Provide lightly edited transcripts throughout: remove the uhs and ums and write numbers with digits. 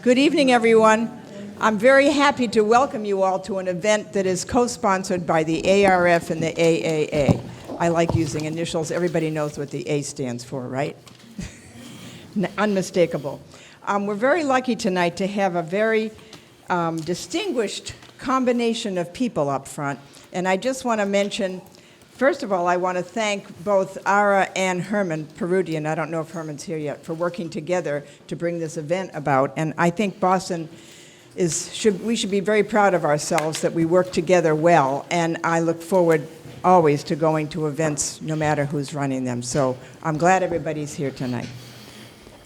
Good evening, everyone. I'm very happy to welcome you all to an event that is co-sponsored by the ARF and the AAA. I like using initials. Everybody knows what the A stands for, right? Unmistakable. We're very lucky tonight to have a very distinguished combination of people up front. And I just want to mention, first of all, I want to thank both Ara and Herman Perudian, I don't know if Herman's here yet, for working together to bring this event about. And I think Boston we should be very proud of ourselves that we work together well. And I look forward always to going to events no matter who's running them. So I'm glad everybody's here tonight.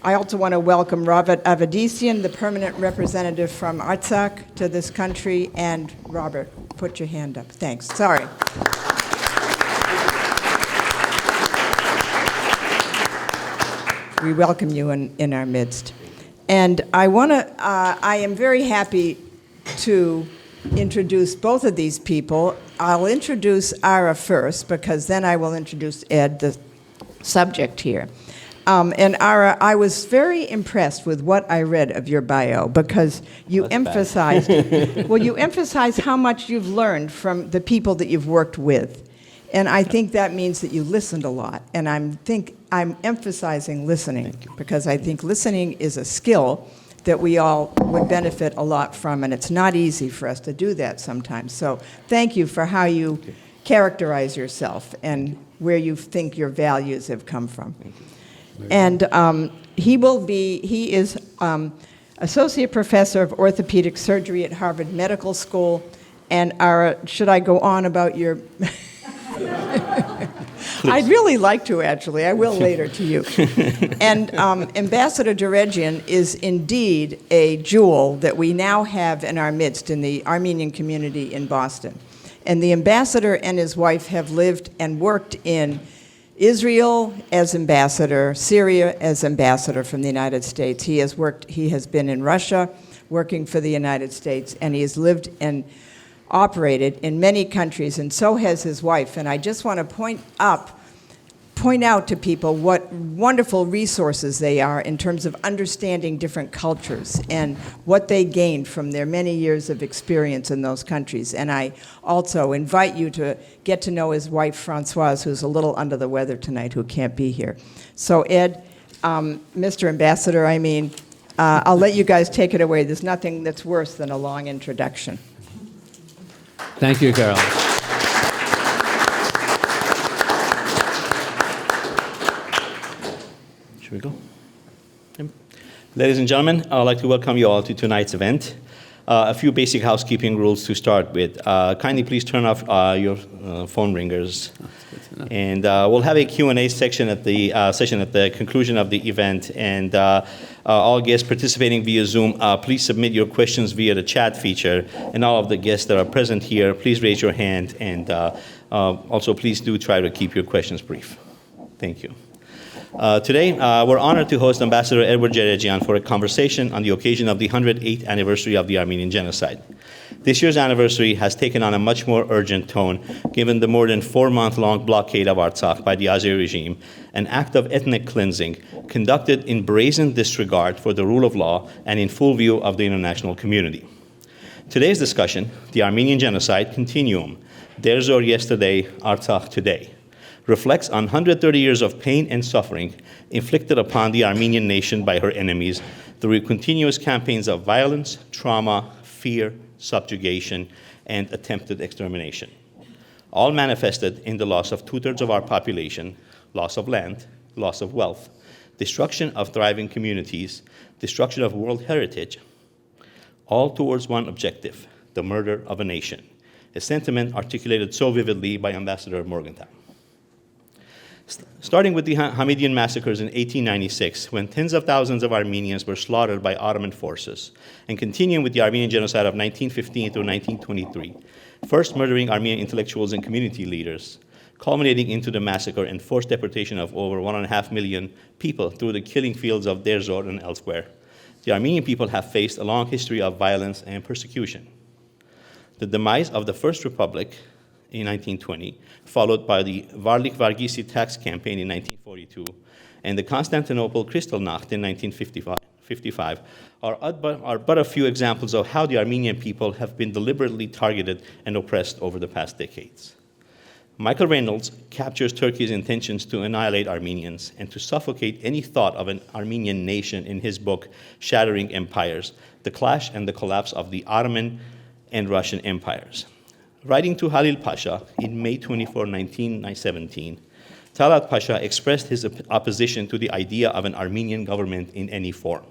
I also want to welcome Robert Avedissian, the permanent representative from Artsakh to this country. And Robert, put your hand up. Thanks. Sorry. We welcome you in our midst. And I am very happy to introduce both of these people. I'll introduce Ara first, because then I will introduce Ed, the subject here. And Ara, I was very impressed with what I read of your bio, because you emphasized, you emphasized how much you've learned from the people that you've worked with. And I think that means that you listened a lot. And I'm emphasizing listening, because I think listening is a skill that we all would benefit a lot from, and it's not easy for us to do that sometimes. So thank you for how you characterize yourself and where you think your values have come from. And he is Associate Professor of Orthopedic Surgery at Harvard Medical School. And should I go on about your... I'd really like to, actually. I will later to you. And Ambassador Djerejian is indeed a jewel that we now have in our midst in the Armenian community in Boston. And the ambassador and his wife have lived and worked in Israel as ambassador, Syria as ambassador from the United States. He has been in Russia working for the United States, and he has lived and operated in many countries, and so has his wife. And I just want to point out to people what wonderful resources they are in terms of understanding different cultures and what they gained from their many years of experience in those countries. And I also invite you to get to know his wife, Francoise, who's a little under the weather tonight, who can't be here. So Ed, Mr. Ambassador, I'll let you guys take it away. There's nothing that's worse than a long introduction. Thank you, Carol. Should we go? Yep. Ladies and gentlemen, I would like to welcome you all to tonight's event. A few basic housekeeping rules to start with. Kindly please turn off your phone ringers. And we'll have a Q&A section at the conclusion of the event. And all guests participating via Zoom, please submit your questions via the chat feature. And all of the guests that are present here, please raise your hand. And also, please do try to keep your questions brief. Thank you. Today, we're honored to host Ambassador Edward Djerejian for a conversation on the occasion of the 108th anniversary of the Armenian Genocide. This year's anniversary has taken on a much more urgent tone given the more than 4-month-long blockade of Artsakh by the Azeri regime, an act of ethnic cleansing conducted in brazen disregard for the rule of law and in full view of the international community. Today's discussion, the Armenian Genocide Continuum, Deir ez-Zor yesterday, Artsakh today, reflects on 130 years of pain and suffering inflicted upon the Armenian nation by her enemies through continuous campaigns of violence, trauma, fear, subjugation, and attempted extermination, all manifested in the loss of 2/3 of our population, loss of land, loss of wealth, destruction of thriving communities, destruction of world heritage, all towards one objective, the murder of a nation, a sentiment articulated so vividly by Ambassador Morgenthau. Starting with the Hamidian massacres in 1896, when tens of thousands of Armenians were slaughtered by Ottoman forces, and continuing with the Armenian Genocide of 1915 through 1923, first murdering Armenian intellectuals and community leaders, culminating into the massacre and forced deportation of over 1.5 million people through the killing fields of Deir ez-Zor and elsewhere. The Armenian people have faced a long history of violence and persecution. The demise of the First Republic in 1920, followed by the Varlik-Vargisi tax campaign in 1942, and the Constantinople Kristallnacht in 1955, 55, are but a few examples of how the Armenian people have been deliberately targeted and oppressed over the past decades. Michael Reynolds captures Turkey's intentions to annihilate Armenians and to suffocate any thought of an Armenian nation in his book, Shattering Empires, The Clash and the Collapse of the Ottoman and Russian Empires. Writing to Halil Pasha in May 24, 1917, Talat Pasha expressed his opposition to the idea of an Armenian government in any form.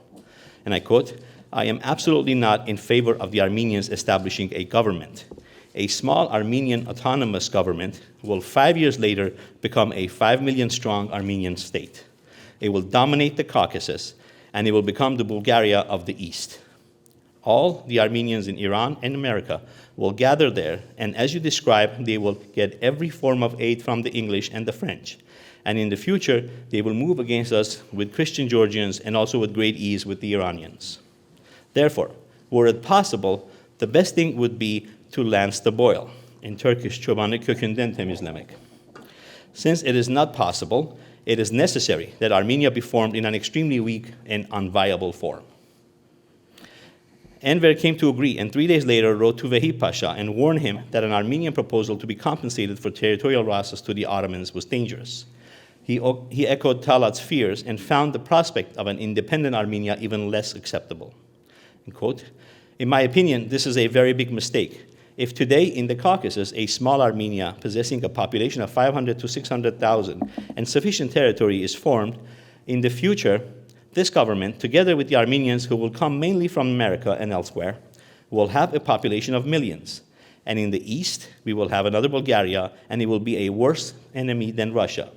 And I quote, "I am absolutely not in favor of the Armenians establishing a government. A small Armenian autonomous government will 5 years later become a 5 million strong Armenian state. It will dominate the Caucasus, and it will become the Bulgaria of the East. All the Armenians in Iran and America will gather there, and as you describe, they will get every form of aid from the English and the French. And in the future, they will move against us with Christian Georgians and also with great ease with the Iranians. Therefore, were it possible, the best thing would be to lance the boil, in Turkish, çobanı kökünden temizlemek. Since it is not possible, it is necessary that Armenia be formed in an extremely weak and unviable form." Enver came to agree, and 3 days later wrote to Vehib Pasha and warned him that an Armenian proposal to be compensated for territorial losses to the Ottomans was dangerous. He echoed Talat's fears and found the prospect of an independent Armenia even less acceptable. And quote, "In my opinion, this is a very big mistake. If today in the Caucasus, a small Armenia possessing a population of 500 to 600,000 and sufficient territory is formed, in the future, this government, together with the Armenians who will come mainly from America and elsewhere, will have a population of millions. And in the East, we will have another Bulgaria, and it will be a worse enemy than Russia,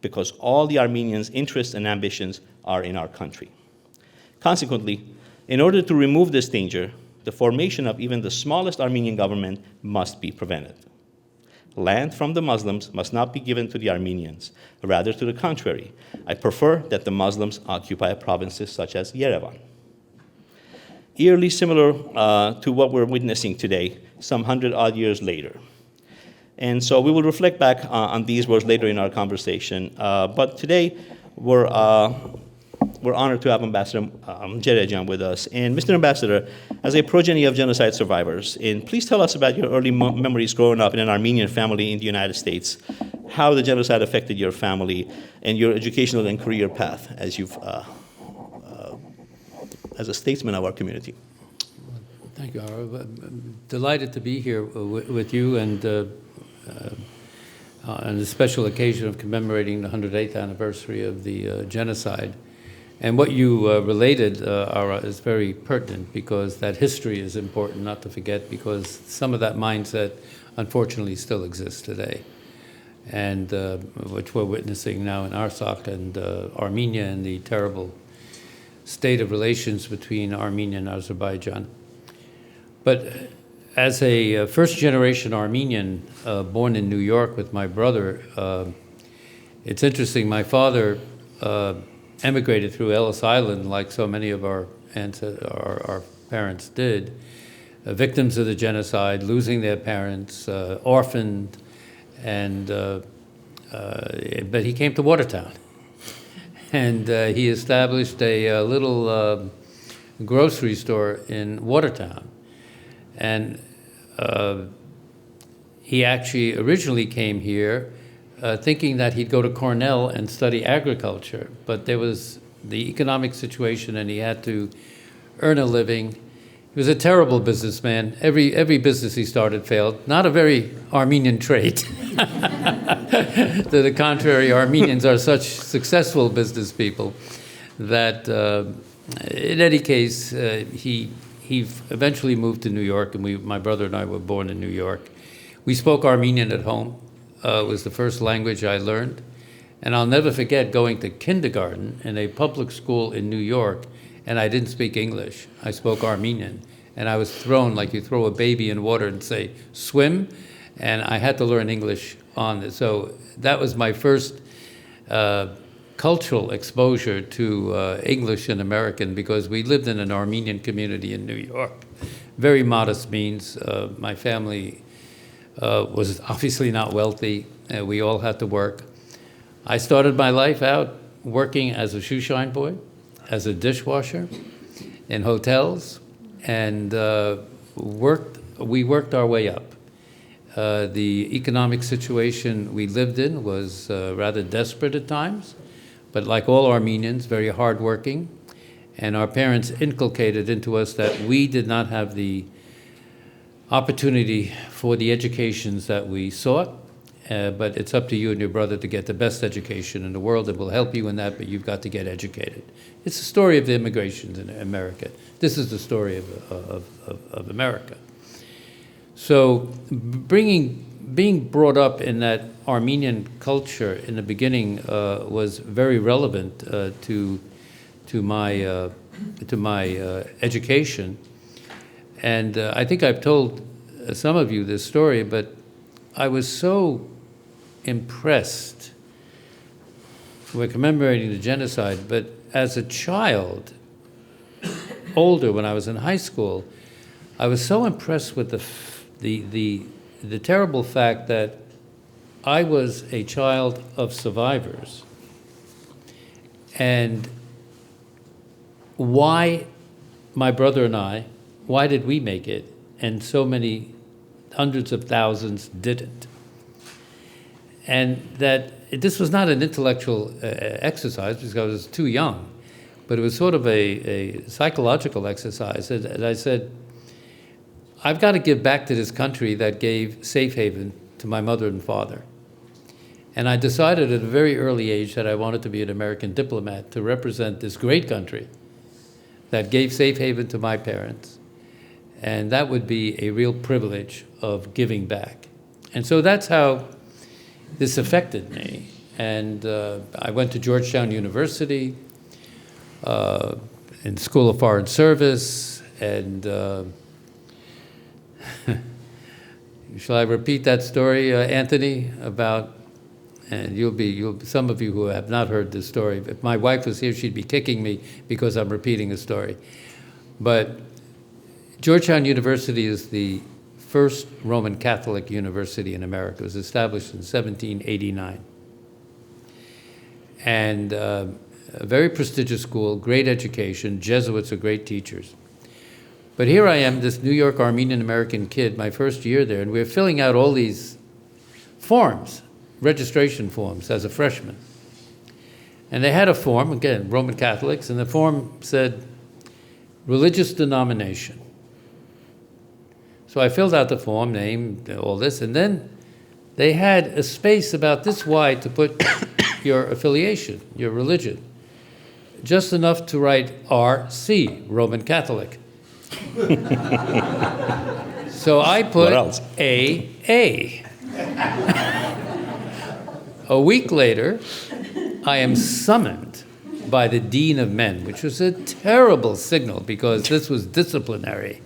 because all the Armenians' interests and ambitions are in our country. Consequently, in order to remove this danger, the formation of even the smallest Armenian government must be prevented. Land from the Muslims must not be given to the Armenians. Rather, to the contrary, I prefer that the Muslims occupy provinces such as Yerevan." Eerily similar to what we're witnessing today, some 100-odd years later. And so we will reflect back on these words later in our conversation. But today, we're honored to have Ambassador Djerejian with us. And Mr. Ambassador, as a progeny of genocide survivors, and please tell us about your early memories growing up in an Armenian family in the United States, how the genocide affected your family and your educational and career path as as a statesman of our community. Thank you, Ara. I'm delighted to be here with you and on the special occasion of commemorating the 108th anniversary of the genocide. And what you related, Ara, is very pertinent because that history is important not to forget, because some of that mindset unfortunately still exists today, and which we're witnessing now in Artsakh and Armenia and the terrible state of relations between Armenia and Azerbaijan. But as a first-generation Armenian born in New York with my brother, it's interesting, my father emigrated through Ellis Island like so many of our parents did, victims of the genocide, losing their parents, orphaned, and but he came to Watertown. And he established a little grocery store in Watertown. And he actually originally came here thinking that he'd go to Cornell and study agriculture, but there was the economic situation and he had to earn a living. He was a terrible businessman. Every business he started failed. Not a very Armenian trait. To the contrary, Armenians are such successful business people that in any case, he eventually moved to New York, and my brother and I were born in New York. We spoke Armenian at home. It was the first language I learned. And I'll never forget going to kindergarten in a public school in New York, and I didn't speak English. I spoke Armenian. And I was thrown like you throw a baby in water and say, swim, and I had to learn English on this. So that was my first cultural exposure to English and American, because we lived in an Armenian community in New York. Very modest means. My family was obviously not wealthy. We all had to work. I started my life out working as a shoeshine boy, as a dishwasher in hotels, and we worked our way up. The economic situation we lived in was rather desperate at times, but like all Armenians, very hardworking. And our parents inculcated into us that we did not have the opportunity for the educations that we sought, but it's up to you and your brother to get the best education in the world, and we'll help you in that, but you've got to get educated. It's the story of the immigrations in America. This is the story of America. So being brought up in that Armenian culture in the beginning was very relevant to my education. And I think I've told some of you this story, but I was so impressed. We're commemorating the genocide, but as a child, older, when I was in high school, I was so impressed with the terrible fact that I was a child of survivors. And why my brother and I, why did we make it and so many hundreds of thousands didn't? And that this was not an intellectual exercise because I was too young, but it was sort of a psychological exercise. And I said, I've got to give back to this country that gave safe haven to my mother and father. And I decided at a very early age that I wanted to be an American diplomat to represent this great country that gave safe haven to my parents. And that would be a real privilege of giving back. And so that's how this affected me. And I went to Georgetown University in the School of Foreign Service, and shall I repeat that story, Anthony, about, and some of you who have not heard this story, if my wife was here, she'd be kicking me because I'm repeating a story. But Georgetown University is the first Roman Catholic university in America. It was established in 1789. And a very prestigious school, great education, Jesuits are great teachers. But here I am, this New York Armenian American kid, my first year there, and we're filling out all these forms, registration forms as a freshman. And they had a form, again, Roman Catholics, and the form said, religious denomination. So I filled out the form, name, all this, and then they had a space about this wide to put your affiliation, your religion. Just enough to write RC, Roman Catholic. So I put AA. A week later, I am summoned by the Dean of Men, which was a terrible signal because this was disciplinary.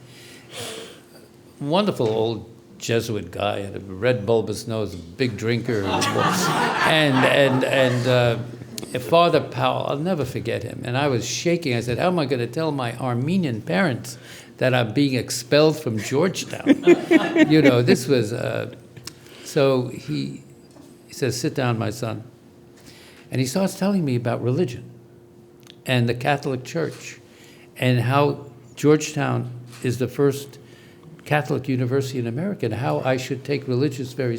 Wonderful old Jesuit guy, had a red bulbous nose, a big drinker, and Father Powell, I'll never forget him. And I was shaking. I said, how am I going to tell my Armenian parents that I'm being expelled from Georgetown? You know, this was, so he says, sit down, my son. And he starts telling me about religion and the Catholic Church and how Georgetown is the first Catholic university in America and how I should take religious very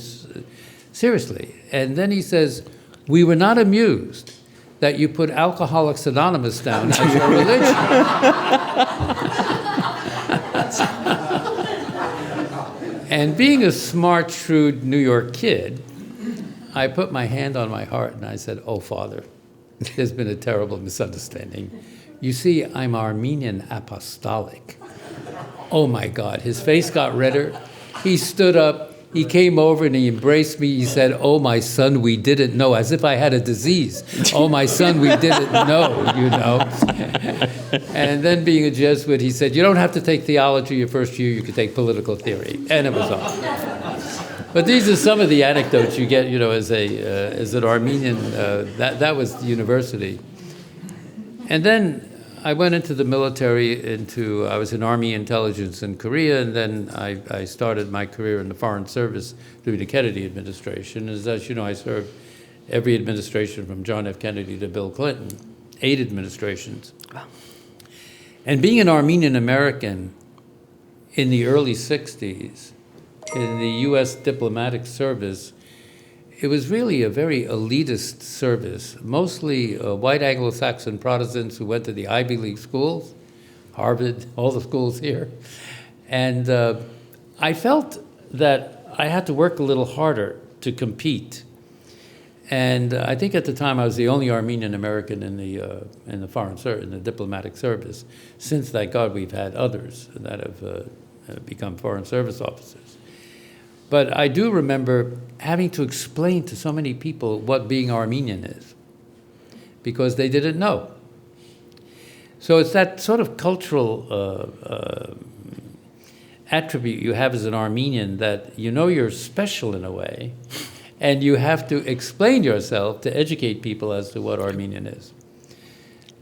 seriously. And then he says, we were not amused that you put Alcoholics Anonymous down as your religion. And being a smart, shrewd New York kid, I put my hand on my heart and I said, oh, Father, there's been a terrible misunderstanding. You see, I'm Armenian Apostolic. Oh my God, his face got redder. He stood up, he came over and he embraced me. He said, oh my son, we didn't know, as if I had a disease. Oh my son, we didn't know, you know. And then being a Jesuit, he said, you don't have to take theology your first year, you can take political theory. And it was off. But these are some of the anecdotes you get, you know, as an Armenian, that was the university. And then I went into the military, I was in Army intelligence in Korea, and then I started my career in the Foreign Service during the Kennedy administration. As you know, I served every administration from John F. Kennedy to Bill Clinton. 8 administrations. And being an Armenian American in the early 60s in the U.S. diplomatic service, it was really a very elitist service, mostly white Anglo-Saxon Protestants who went to the Ivy League schools, Harvard, all the schools here. And I felt that I had to work a little harder to compete. And I think at the time I was the only Armenian American in the foreign service, in the diplomatic service. Since, thank God, we've had others that have become foreign service officers. But I do remember having to explain to so many people what being Armenian is, because they didn't know. So it's that sort of cultural attribute you have as an Armenian, that you know you're special in a way, and you have to explain yourself to educate people as to what Armenian is.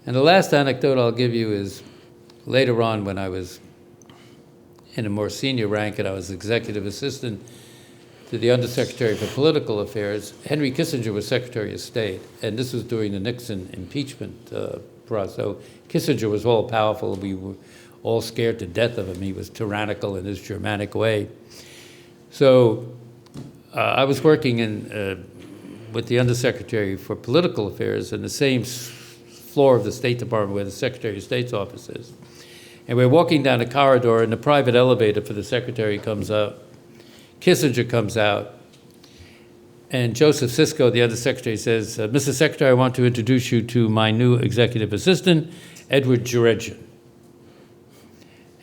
And the last anecdote I'll give you is later on, when I was in a more senior rank and I was executive assistant to the Undersecretary for Political Affairs, Henry Kissinger was Secretary of State, and this was during the Nixon impeachment process. So Kissinger was all powerful. We were all scared to death of him. He was tyrannical in his Germanic way. So I was working with the Undersecretary for Political Affairs in the same floor of the State Department where the Secretary of State's office is. And we're walking down a corridor, and the private elevator for the Secretary comes up. Kissinger comes out, and Joseph Sisko, the Undersecretary, says, Mr. Secretary, I want to introduce you to my new executive assistant, Edward Djerejian.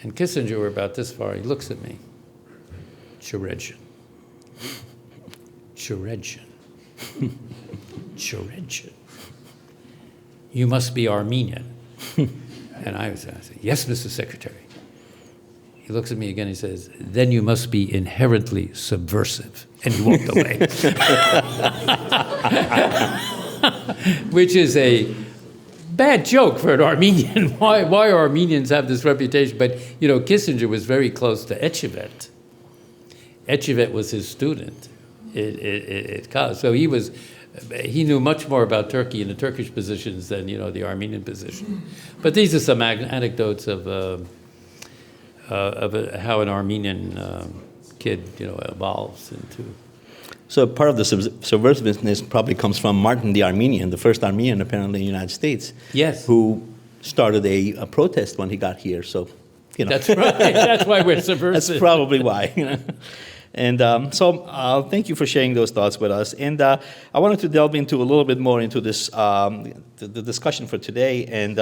And Kissinger, we're about this far, he looks at me. Djerejian. Djerejian. Djerejian. You must be Armenian. And I said, yes, Mr. Secretary. He looks at me again, he says, then you must be inherently subversive. And he walked away. Which is a bad joke for an Armenian. Why Armenians have this reputation? But, you know, Kissinger was very close to Etchevet. Etchevet was his student at college. So he knew much more about Turkey and the Turkish positions than, the Armenian position. But these are some anecdotes of how an Armenian kid, evolves into. So part of the subversiveness probably comes from Martin the Armenian, the first Armenian apparently in the United States. Yes. Who started a protest when he got here. So, That's right. That's why we're subversive. That's probably why. And so thank you for sharing those thoughts with us. And I wanted to delve into a little bit more into this, the discussion for today. And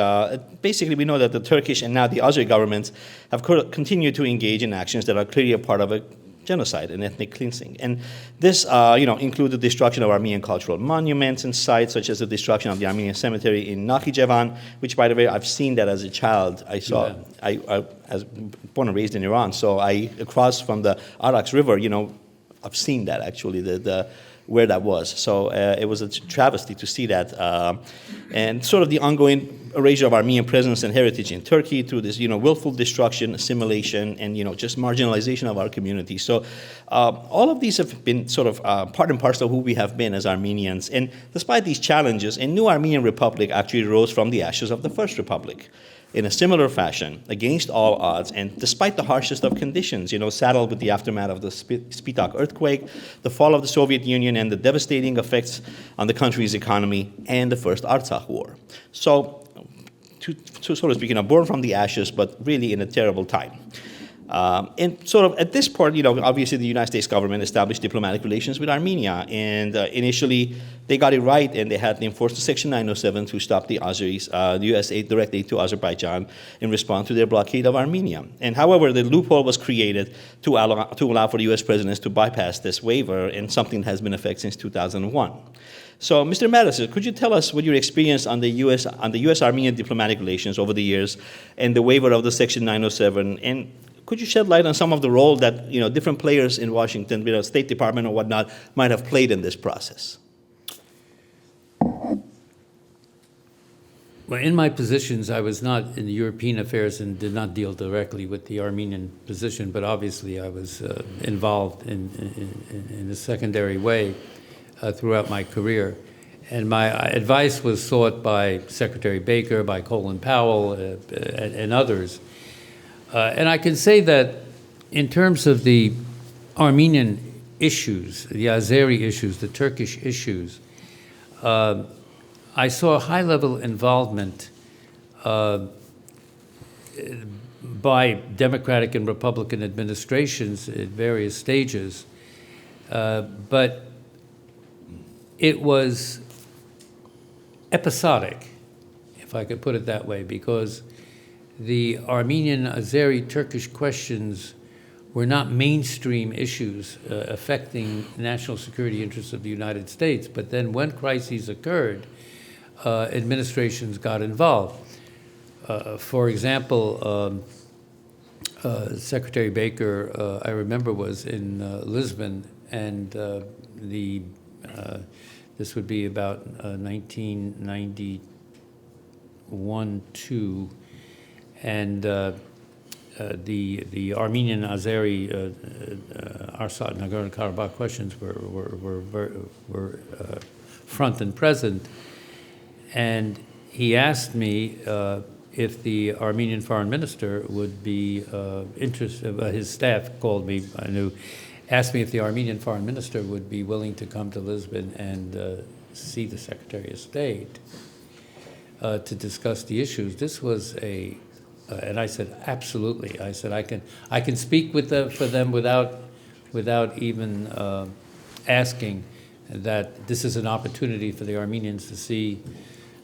basically, we know that the Turkish and now the Azeri governments have continued to engage in actions that are clearly a part of a genocide and ethnic cleansing. And this, include the destruction of Armenian cultural monuments and sites, such as the destruction of the Armenian cemetery in Nakhichevan, which, by the way, I've seen that as a child. I saw, I was born and raised in Iran, so across from the Artsakh River, I've seen that actually, where that was. So it was a travesty to see that. And sort of the ongoing erasure of Armenian presence and heritage in Turkey through this, willful destruction, assimilation, and, just marginalization of our community. So all of these have been sort of part and parcel of who we have been as Armenians. And despite these challenges, a new Armenian republic actually rose from the ashes of the First Republic in a similar fashion, against all odds, and despite the harshest of conditions, saddled with the aftermath of the Spitak earthquake, the fall of the Soviet Union, and the devastating effects on the country's economy, and the First Artsakh War. So, so to speak, born from the ashes, but really in a terrible time. And sort of at this point, obviously the United States government established diplomatic relations with Armenia, and initially they got it right, and they had enforced the Section 907 to stop the Azeris, the U.S. direct aid to Azerbaijan in response to their blockade of Armenia. And however, the loophole was created to allow for the U.S. presidents to bypass this waiver, and something has been in effect since 2001. So, Mr. Madison, could you tell us what your experience on the U.S.-Armenian diplomatic relations over the years, and the waiver of the Section 907, and could you shed light on some of the role that different players in Washington, State Department or whatnot, might have played in this process? Well, in my positions, I was not in the European affairs and did not deal directly with the Armenian position, but obviously I was involved in a secondary way throughout my career. And my advice was sought by Secretary Baker, by Colin Powell, and others. And I can say that in terms of the Armenian issues, the Azeri issues, the Turkish issues, I saw high-level involvement by Democratic and Republican administrations at various stages, but it was episodic, if I could put it that way, because the Armenian, Azeri, Turkish questions were not mainstream issues affecting national security interests of the United States. But then when crises occurred, administrations got involved. For example, Secretary Baker, I remember, was in Lisbon, and this would be about 1991-2, and the Armenian Azeri Artsakh Nagorno-Karabakh questions were front and present, and he asked me if the Armenian foreign minister would be interested. His staff called me, I knew, asked me if the Armenian foreign minister would be willing to come to Lisbon and see the Secretary of State to discuss the issues. This was and I said, absolutely. I said, I can speak with for them without even asking that this is an opportunity for the Armenians to see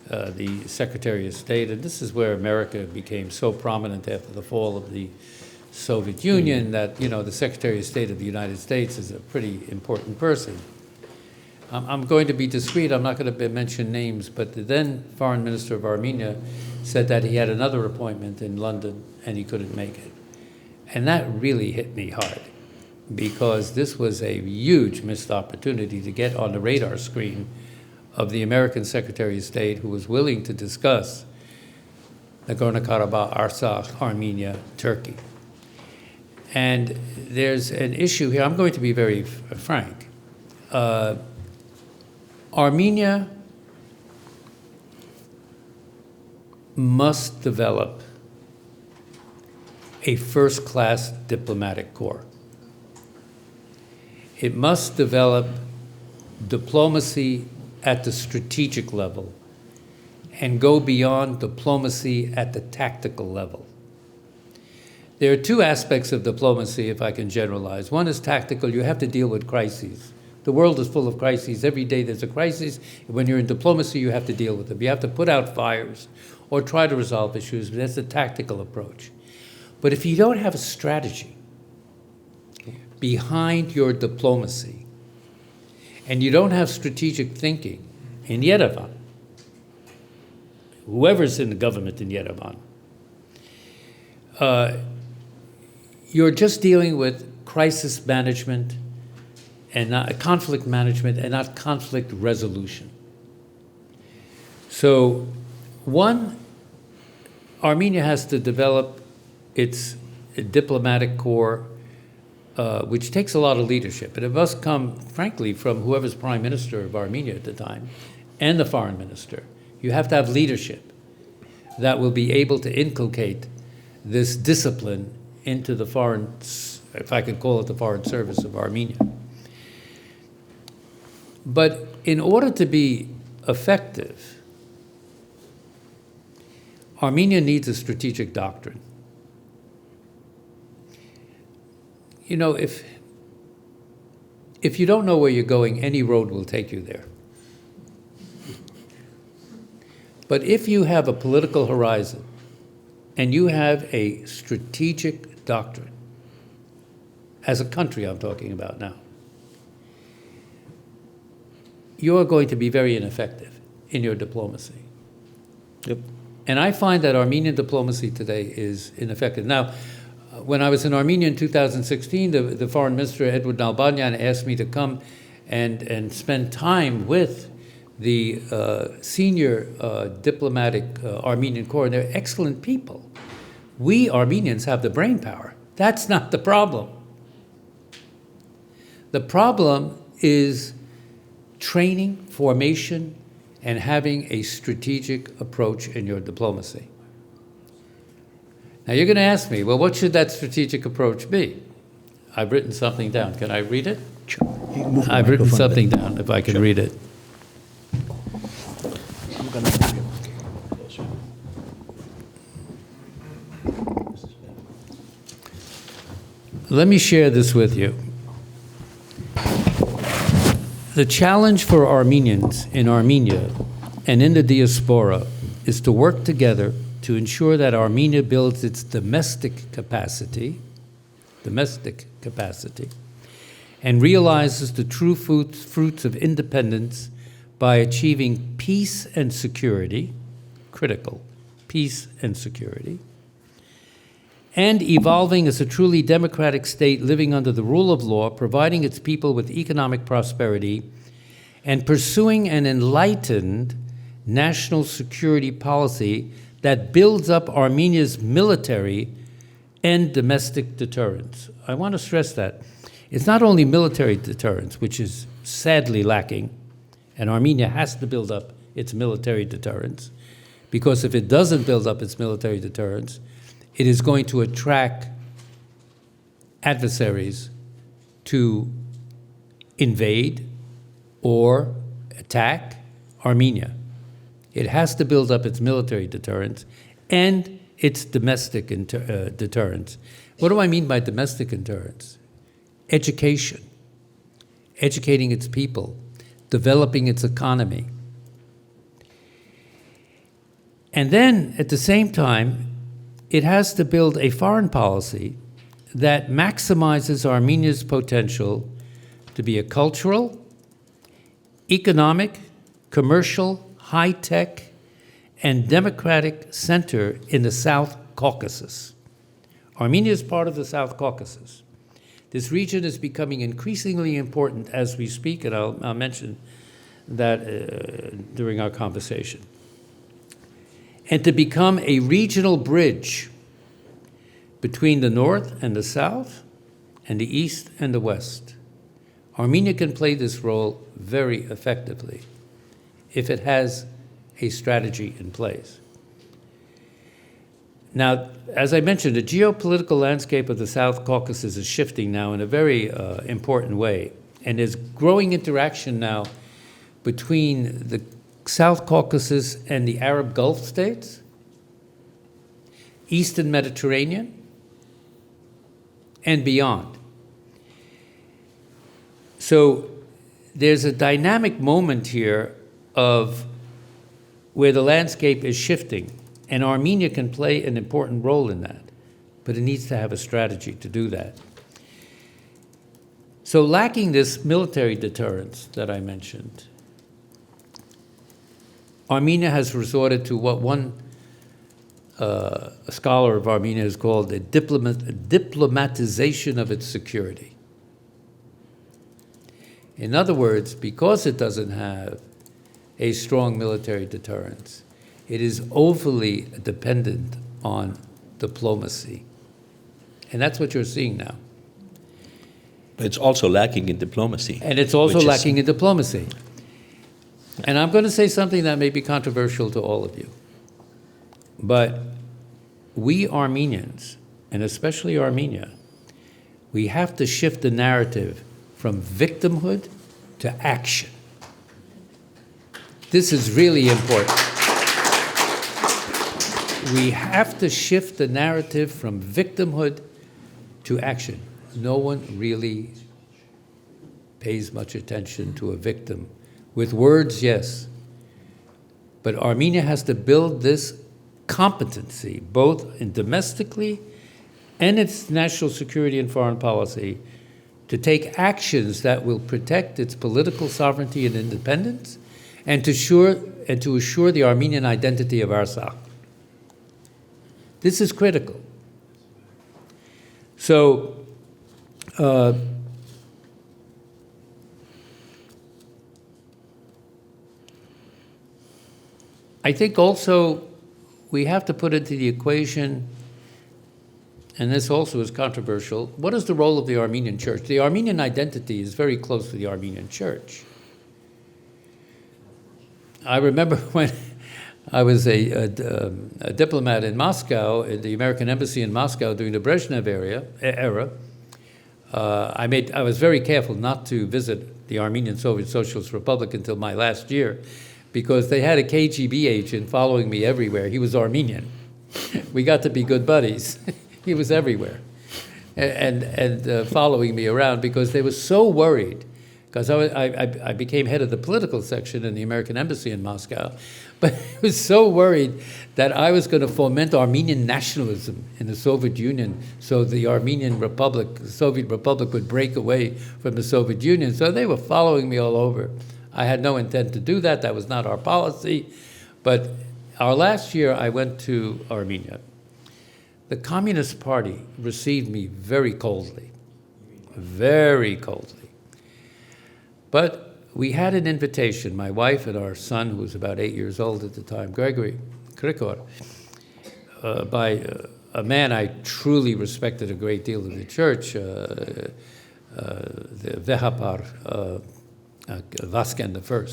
the Secretary of State. And this is where America became so prominent after the fall of the Soviet Union that, the Secretary of State of the United States is a pretty important person. I'm going to be discreet. I'm not going to mention names, but the then Foreign Minister of Armenia said that he had another appointment in London and he couldn't make it. And that really hit me hard, because this was a huge missed opportunity to get on the radar screen of the American Secretary of State, who was willing to discuss Nagorno-Karabakh, Artsakh, Armenia, Turkey. And there's an issue here. I'm going to be very frank. Armenia must develop a first-class diplomatic corps. It must develop diplomacy at the strategic level and go beyond diplomacy at the tactical level. There are two aspects of diplomacy, if I can generalize. One is tactical. You have to deal with crises. The world is full of crises. Every day there's a crisis. When you're in diplomacy, you have to deal with them. You have to put out fires or try to resolve issues. That's the tactical approach. But if you don't have a strategy behind your diplomacy, and you don't have strategic thinking in Yerevan, whoever's in the government in Yerevan, you're just dealing with crisis management and not conflict management and not conflict resolution. So, one, Armenia has to develop its diplomatic corps, which takes a lot of leadership. And it must come, frankly, from whoever's prime minister of Armenia at the time and the foreign minister. You have to have leadership that will be able to inculcate this discipline into the foreign, if I could call it the foreign service of Armenia. But in order to be effective, Armenia needs a strategic doctrine. If you don't know where you're going, any road will take you there. But if you have a political horizon and you have a strategic doctrine, as a country I'm talking about now, you're going to be very ineffective in your diplomacy. Yep. And I find that Armenian diplomacy today is ineffective. Now, when I was in Armenia in 2016, the foreign minister, Edward Nalbanyan, asked me to come and spend time with the senior diplomatic Armenian corps, and they're excellent people. We Armenians have the brain power. That's not the problem. The problem is training, formation, and having a strategic approach in your diplomacy. Now you're going to ask me, well, what should that strategic approach be? I've written something down. Can I read it? Sure. You can move the I've written microphone a something bit. down, if I can Sure. read it. I'm gonna move you closer. Let me share this with you. The challenge for Armenians in Armenia and in the diaspora is to work together to ensure that Armenia builds its domestic capacity, and realizes the true fruits of independence by achieving peace and security, critical, peace and security, and evolving as a truly democratic state living under the rule of law, providing its people with economic prosperity, and pursuing an enlightened national security policy that builds up Armenia's military and domestic deterrence. I want to stress that. It's not only military deterrence, which is sadly lacking, and Armenia has to build up its military deterrence, because if it doesn't build up its military deterrence, it is going to attract adversaries to invade or attack Armenia. It has to build up its military deterrence and its domestic deterrence. What do I mean by domestic deterrence? Education, educating its people, developing its economy. And then, at the same time, it has to build a foreign policy that maximizes Armenia's potential to be a cultural, economic, commercial, high-tech, and democratic center in the South Caucasus. Armenia is part of the South Caucasus. This region is becoming increasingly important as we speak, and I'll mention that during our conversation. And to become a regional bridge between the North and the South, and the East and the West. Armenia can play this role very effectively if it has a strategy in place. Now, as I mentioned, the geopolitical landscape of the South Caucasus is shifting now in a very important way, and there's growing interaction now between the South Caucasus and the Arab Gulf states, Eastern Mediterranean, and beyond. So there's a dynamic moment here of where the landscape is shifting, and Armenia can play an important role in that, but it needs to have a strategy to do that. So lacking this military deterrence that I mentioned, Armenia has resorted to what one a scholar of Armenia has called a diplomatization of its security. In other words, because it doesn't have a strong military deterrence, it is overly dependent on diplomacy. And that's what you're seeing now. But it's also lacking in diplomacy. And it's also lacking in diplomacy. And I'm going to say something that may be controversial to all of you. But we Armenians, and especially Armenia, we have to shift the narrative from victimhood to action. This is really important. We have to shift the narrative from victimhood to action. No one really pays much attention to a victim. With words, yes. But Armenia has to build this competency, both in domestically and its national security and foreign policy, to take actions that will protect its political sovereignty and independence, and to assure the Armenian identity of Artsakh. This is critical. So, I think also we have to put into the equation, and this also is controversial, what is the role of the Armenian church? The Armenian identity is very close to the Armenian church. I remember when I was a diplomat in Moscow, at the American Embassy in Moscow during the Brezhnev era, I was very careful not to visit the Armenian Soviet Socialist Republic until my last year, because they had a KGB agent following me everywhere. He was Armenian. We got to be good buddies. He was everywhere, and following me around because they were so worried. Because I became head of the political section in the American Embassy in Moscow, but I was so worried that I was going to foment Armenian nationalism in the Soviet Union, so the Armenian Republic, the Soviet Republic, would break away from the Soviet Union. So they were following me all over. I had no intent to do that. That was not our policy. But our last year, I went to Armenia. The Communist Party received me very coldly, very coldly. But we had an invitation, my wife and our son, who was about 8 years old at the time, Gregory Krikor, by a man I truly respected a great deal in the church, the Vehapar Vasken I.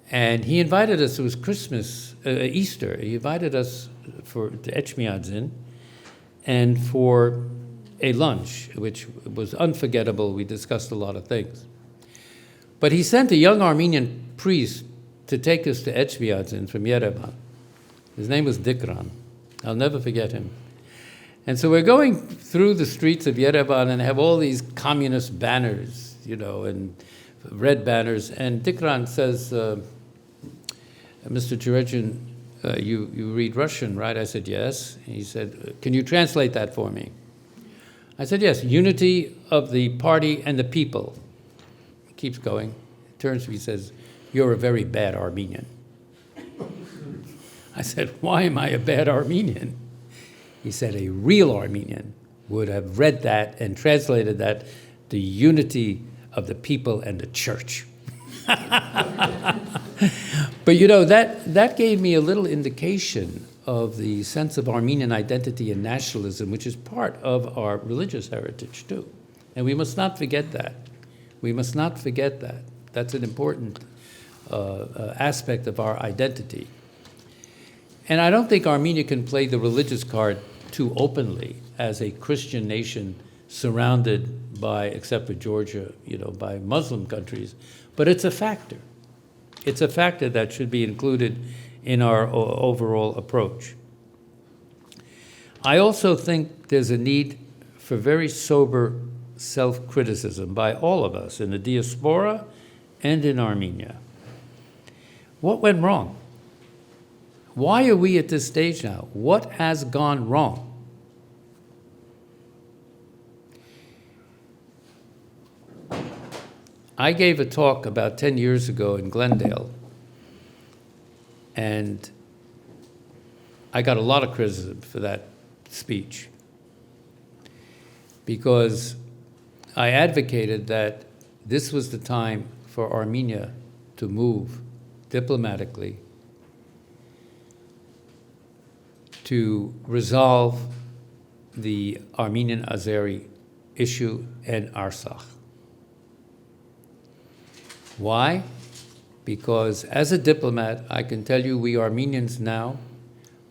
And he invited us, it was Christmas, Easter, he invited us to Etchmiadzin and for a lunch, which was unforgettable. We discussed a lot of things. But he sent a young Armenian priest to take us to Etchmiadzin from Yerevan. His name was Dikran. I'll never forget him. And so we're going through the streets of Yerevan and have all these communist banners, and red banners. And Dikran says, Mr. Djerejian, you read Russian, right? I said, yes. He said, can you translate that for me? I said, yes, unity of the party and the people. Keeps going, turns to me, says, you're a very bad Armenian. I said, why am I a bad Armenian? He said, a real Armenian would have read that and translated that, the unity of the people and the church. But that gave me a little indication of the sense of Armenian identity and nationalism, which is part of our religious heritage too. And we must not forget that. We must not forget that. That's an important aspect of our identity. And I don't think Armenia can play the religious card too openly as a Christian nation surrounded by, except for Georgia, by Muslim countries. But it's a factor. It's a factor that should be included in our overall approach. I also think there's a need for very sober self-criticism by all of us in the diaspora and in Armenia. What went wrong? Why are we at this stage now? What has gone wrong? I gave a talk about 10 years ago in Glendale, and I got a lot of criticism for that speech because I advocated that this was the time for Armenia to move diplomatically to resolve the Armenian Azeri issue and Artsakh. Why? Because as a diplomat, I can tell you we Armenians now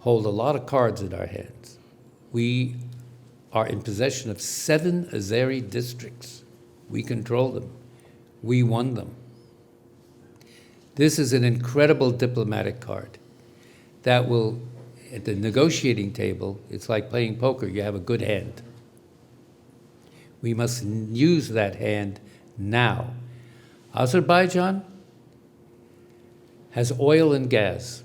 hold a lot of cards in our hands. We are in possession of 7 Azeri districts. We control them. We won them. This is an incredible diplomatic card that will, at the negotiating table, it's like playing poker. You have a good hand. We must use that hand now. Azerbaijan has oil and gas.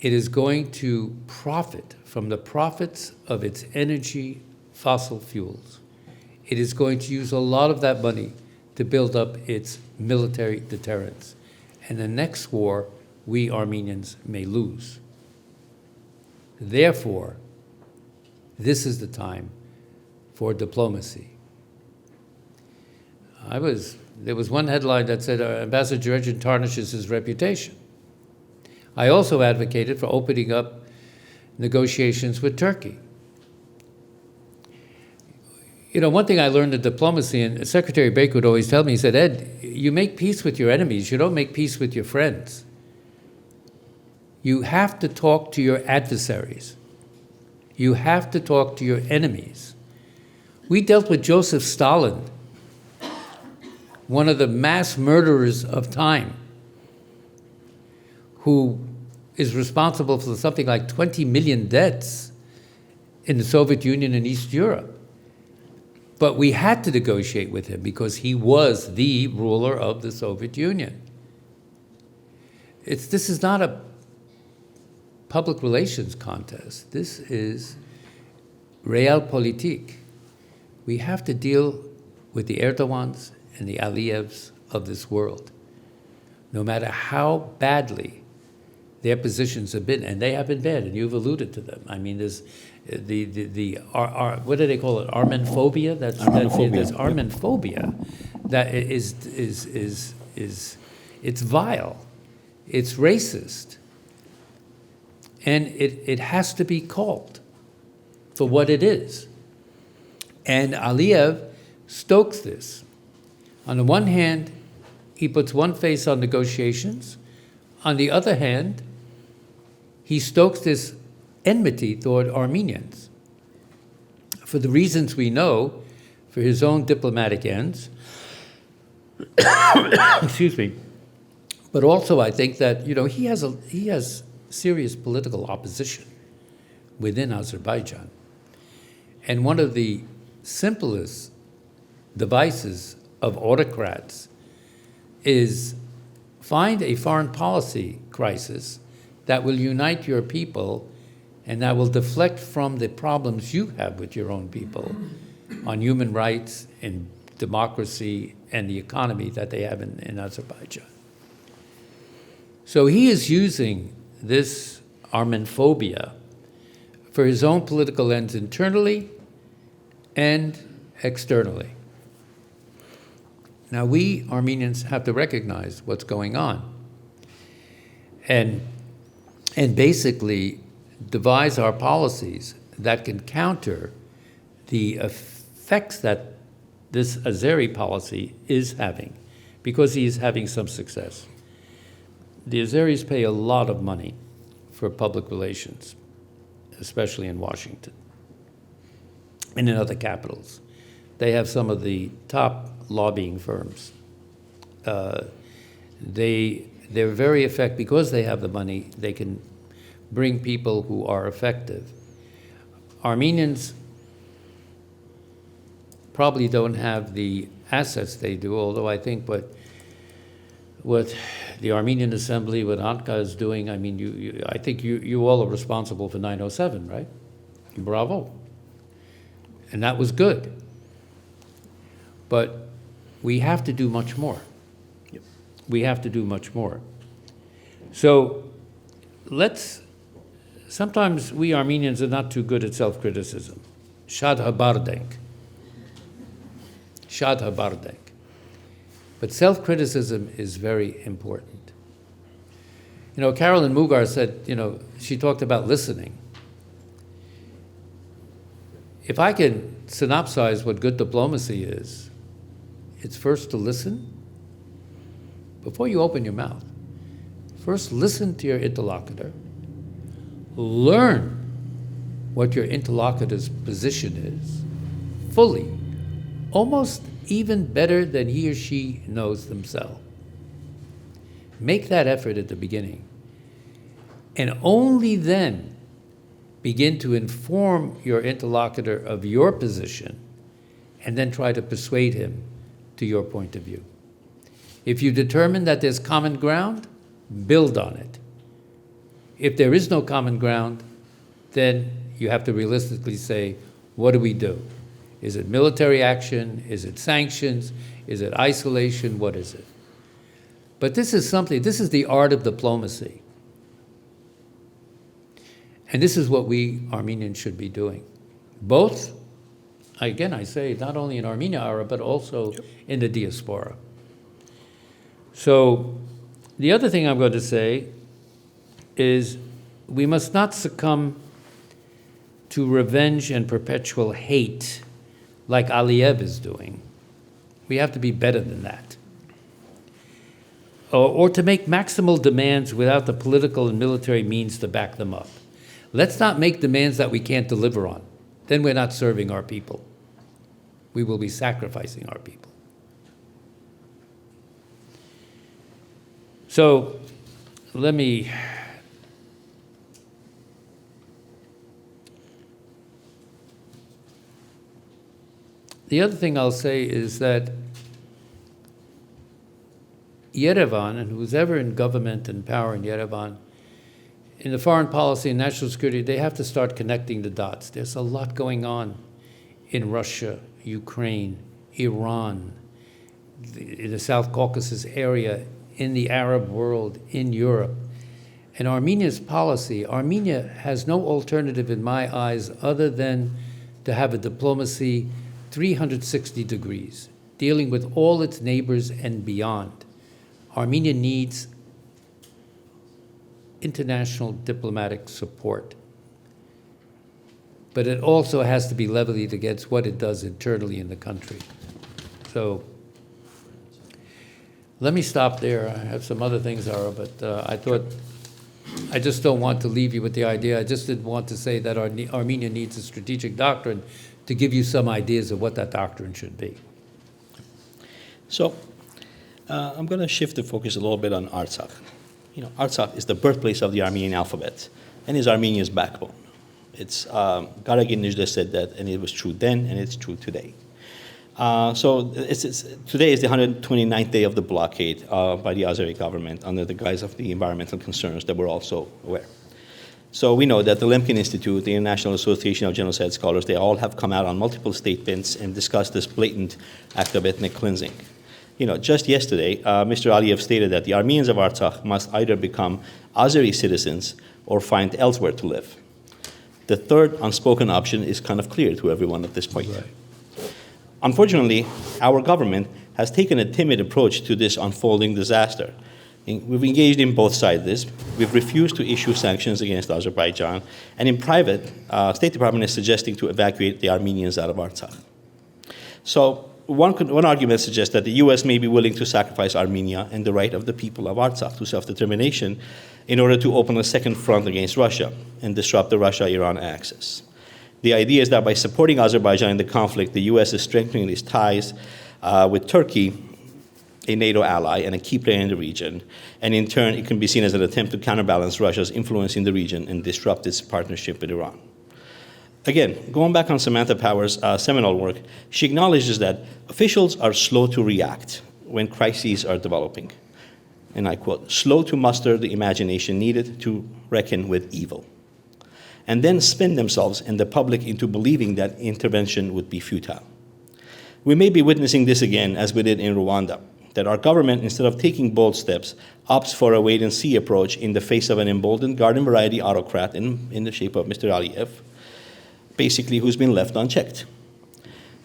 It is going to profit from the profits of its energy fossil fuels. It is going to use a lot of that money to build up its military deterrence. And the next war, we Armenians may lose. Therefore, this is the time for diplomacy. There was one headline that said Ambassador Djerejian tarnishes his reputation. I also advocated for opening up negotiations with Turkey. You know, one thing I learned in diplomacy, and Secretary Baker would always tell me, he said, Ed, you make peace with your enemies, you don't make peace with your friends. You have to talk to your adversaries. You have to talk to your enemies. We dealt with Joseph Stalin, one of the mass murderers of time, who is responsible for something like 20 million deaths in the Soviet Union and East Europe. But we had to negotiate with him because he was the ruler of the Soviet Union. This is not a public relations contest. This is realpolitik. We have to deal with the Erdogans and the Aliyevs of this world, no matter how badly their positions have been, and they have been bad, and you've alluded to them. I mean, there's what do they call it? Armenphobia. There's Armenphobia. That is it's vile, it's racist, and it has to be called for what it is. And Aliyev stokes this. On the one hand, he puts one face on negotiations. On the other hand, he stokes this enmity toward Armenians for the reasons we know, for his own diplomatic ends. Excuse me. But also, I think that he has serious political opposition within Azerbaijan, and one of the simplest devices of autocrats is find a foreign policy crisis that will unite your people and that will deflect from the problems you have with your own people on human rights and democracy and the economy that they have in Azerbaijan. So he is using this Armenphobia for his own political ends internally and externally. Now, we Armenians have to recognize what's going on and basically devise our policies that can counter the effects that this Azeri policy is having, because he is having some success. The Azeris pay a lot of money for public relations, especially in Washington and in other capitals. They have some of the top lobbying firms. They're very effective. Because they have the money, they can bring people who are effective. Armenians probably don't have the assets they do, although I think what the Armenian Assembly, what Anka is doing, I mean, I think you all are responsible for 907, right? Bravo. And that was good. But we have to do much more. Yep. We have to do much more. So sometimes we Armenians are not too good at self-criticism. Shad habardenk. Shad habardenk. But self-criticism is very important. Carolyn Mugar said, she talked about listening. If I can synopsize what good diplomacy is, it's first to listen before you open your mouth. First, listen to your interlocutor. Learn what your interlocutor's position is fully, almost even better than he or she knows themselves. Make that effort at the beginning. And only then begin to inform your interlocutor of your position and then try to persuade him to your point of view. If you determine that there's common ground, build on it. If there is no common ground, then you have to realistically say, what do we do? Is it military action? Is it sanctions? Is it isolation? What is it? But this is the art of diplomacy. And this is what we Armenians should be doing. Both, again, I say, not only in Armenia, Ara, but also in the diaspora. So the other thing I'm going to say is we must not succumb to revenge and perpetual hate like Aliyev is doing. We have to be better than that. Or to make maximal demands without the political and military means to back them up. Let's not make demands that we can't deliver on. Then we're not serving our people. We will be sacrificing our people. So let me the other thing I'll say is that Yerevan, and who's ever in government and power in Yerevan, in the foreign policy and national security, they have to start connecting the dots. There's a lot going on in Russia, Ukraine, Iran, in the South Caucasus area, in the Arab world, in Europe. And Armenia's policy, Armenia has no alternative in my eyes other than to have a diplomacy 360 degrees, dealing with all its neighbors and beyond. Armenia needs international diplomatic support. But it also has to be leveled against what it does internally in the country. So let me stop there. I have some other things, Ara, but I thought, I just don't want to leave you with the idea. I just didn't want to say that Armenia needs a strategic doctrine to give you some ideas of what that doctrine should be. So I'm going to shift the focus a little bit on Artsakh. You know, Artsakh is the birthplace of the Armenian alphabet and is Armenia's backbone. It's Carnegie said that, and it was true then, and it's true today. Today is the 129th day of the blockade by the Azeri government under the guise of the environmental concerns that we're also aware. So we know that the Lemkin Institute, the International Association of Genocide Scholars, they all have come out on multiple statements and discussed this blatant act of ethnic cleansing. You know, just yesterday, Mr. Aliyev stated that the Armenians of Artsakh must either become Azeri citizens or find elsewhere to live. The third unspoken option is kind of clear to everyone at this point. Right. Unfortunately, our government has taken a timid approach to this unfolding disaster. We've engaged in both sides of this. We've refused to issue sanctions against Azerbaijan, and in private, State Department is suggesting to evacuate the Armenians out of Artsakh. So one argument suggests that the U.S. may be willing to sacrifice Armenia and the right of the people of Artsakh to self-determination in order to open a second front against Russia and disrupt the Russia-Iran axis. The idea is that by supporting Azerbaijan in the conflict, the U.S. is strengthening its ties with Turkey, a NATO ally and a key player in the region, and in turn, it can be seen as an attempt to counterbalance Russia's influence in the region and disrupt its partnership with Iran. Again, going back on Samantha Power's seminal work, she acknowledges that officials are slow to react when crises are developing. And I quote, slow to muster the imagination needed to reckon with evil, and then spin themselves and the public into believing that intervention would be futile. We may be witnessing this again, as we did in Rwanda, that our government, instead of taking bold steps, opts for a wait-and-see approach in the face of an emboldened garden-variety autocrat in the shape of Mr. Aliyev, basically who's been left unchecked.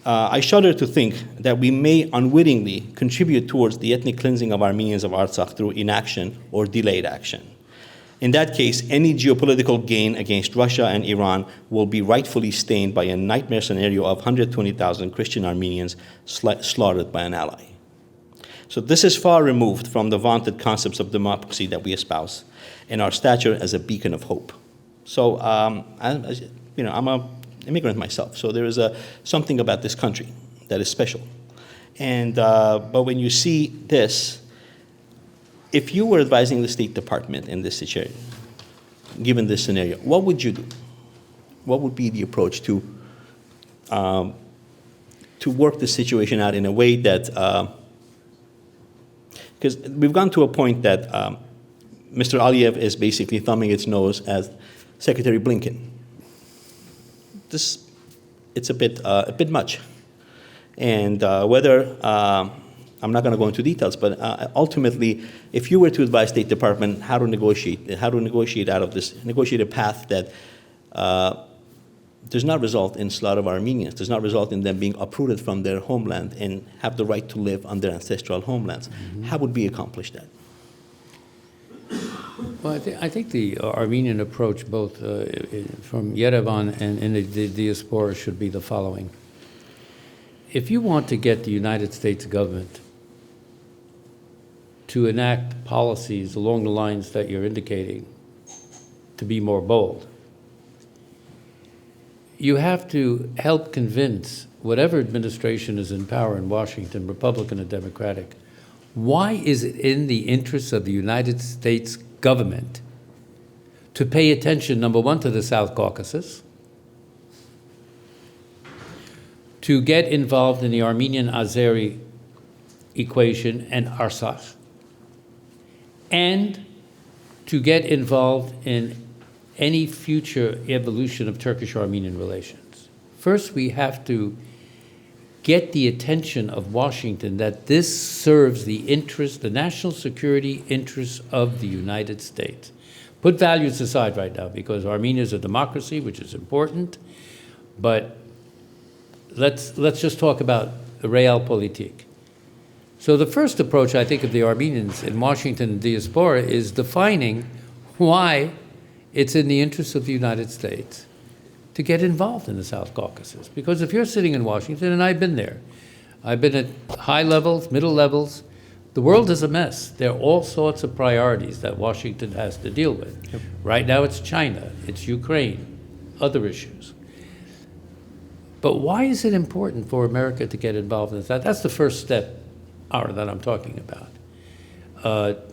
I shudder to think that we may unwittingly contribute towards the ethnic cleansing of Armenians of Artsakh through inaction or delayed action. In that case, any geopolitical gain against Russia and Iran will be rightfully stained by a nightmare scenario of 120,000 Christian Armenians slaughtered by an ally. So this is far removed from the vaunted concepts of democracy that we espouse and our stature as a beacon of hope. So, I'm an immigrant myself, so there is something about this country that is special. And but when you see this, if you were advising the State Department in this situation, given this scenario, what would you do? What would be the approach to work the situation out in a way that, because we've gone to a point that Mr. Aliyev is basically thumbing its nose at Secretary Blinken. It's a bit much, and whether I'm not going to go into details, but ultimately, if you were to advise State Department how to negotiate out of this, negotiate a path that does not result in slaughter of Armenians, does not result in them being uprooted from their homeland and have the right to live on their ancestral homelands, how would we accomplish that? Well, I think the Armenian approach, both from Yerevan and in the diaspora, should be the following. if you want to get the United States government to enact policies along the lines that you're indicating, to be more bold, you have to help convince whatever administration is in power in Washington, Republican or Democratic, why is it in the interests of the United States government to pay attention, number one, to the South Caucasus, to get involved in the Armenian Azeri equation and Artsakh, and to get involved in any future evolution of Turkish-Armenian relations. First, we have to get the attention of Washington that this serves the interest, the national security interests of the United States. Put values aside right now, because Armenia is a democracy, which is important, but let's just talk about the realpolitik. So the first approach, I think, of the Armenians in Washington and diaspora is defining why it's in the interest of the United States to get involved in the South Caucasus. Because if you're sitting in Washington, and I've been there, I've been at high levels, middle levels, the world is a mess. There are all sorts of priorities that Washington has to deal with. Yep. Right now it's China, it's Ukraine, other issues. But why is it important for America to get involved in that? That's the first step, Ara, that I'm talking about,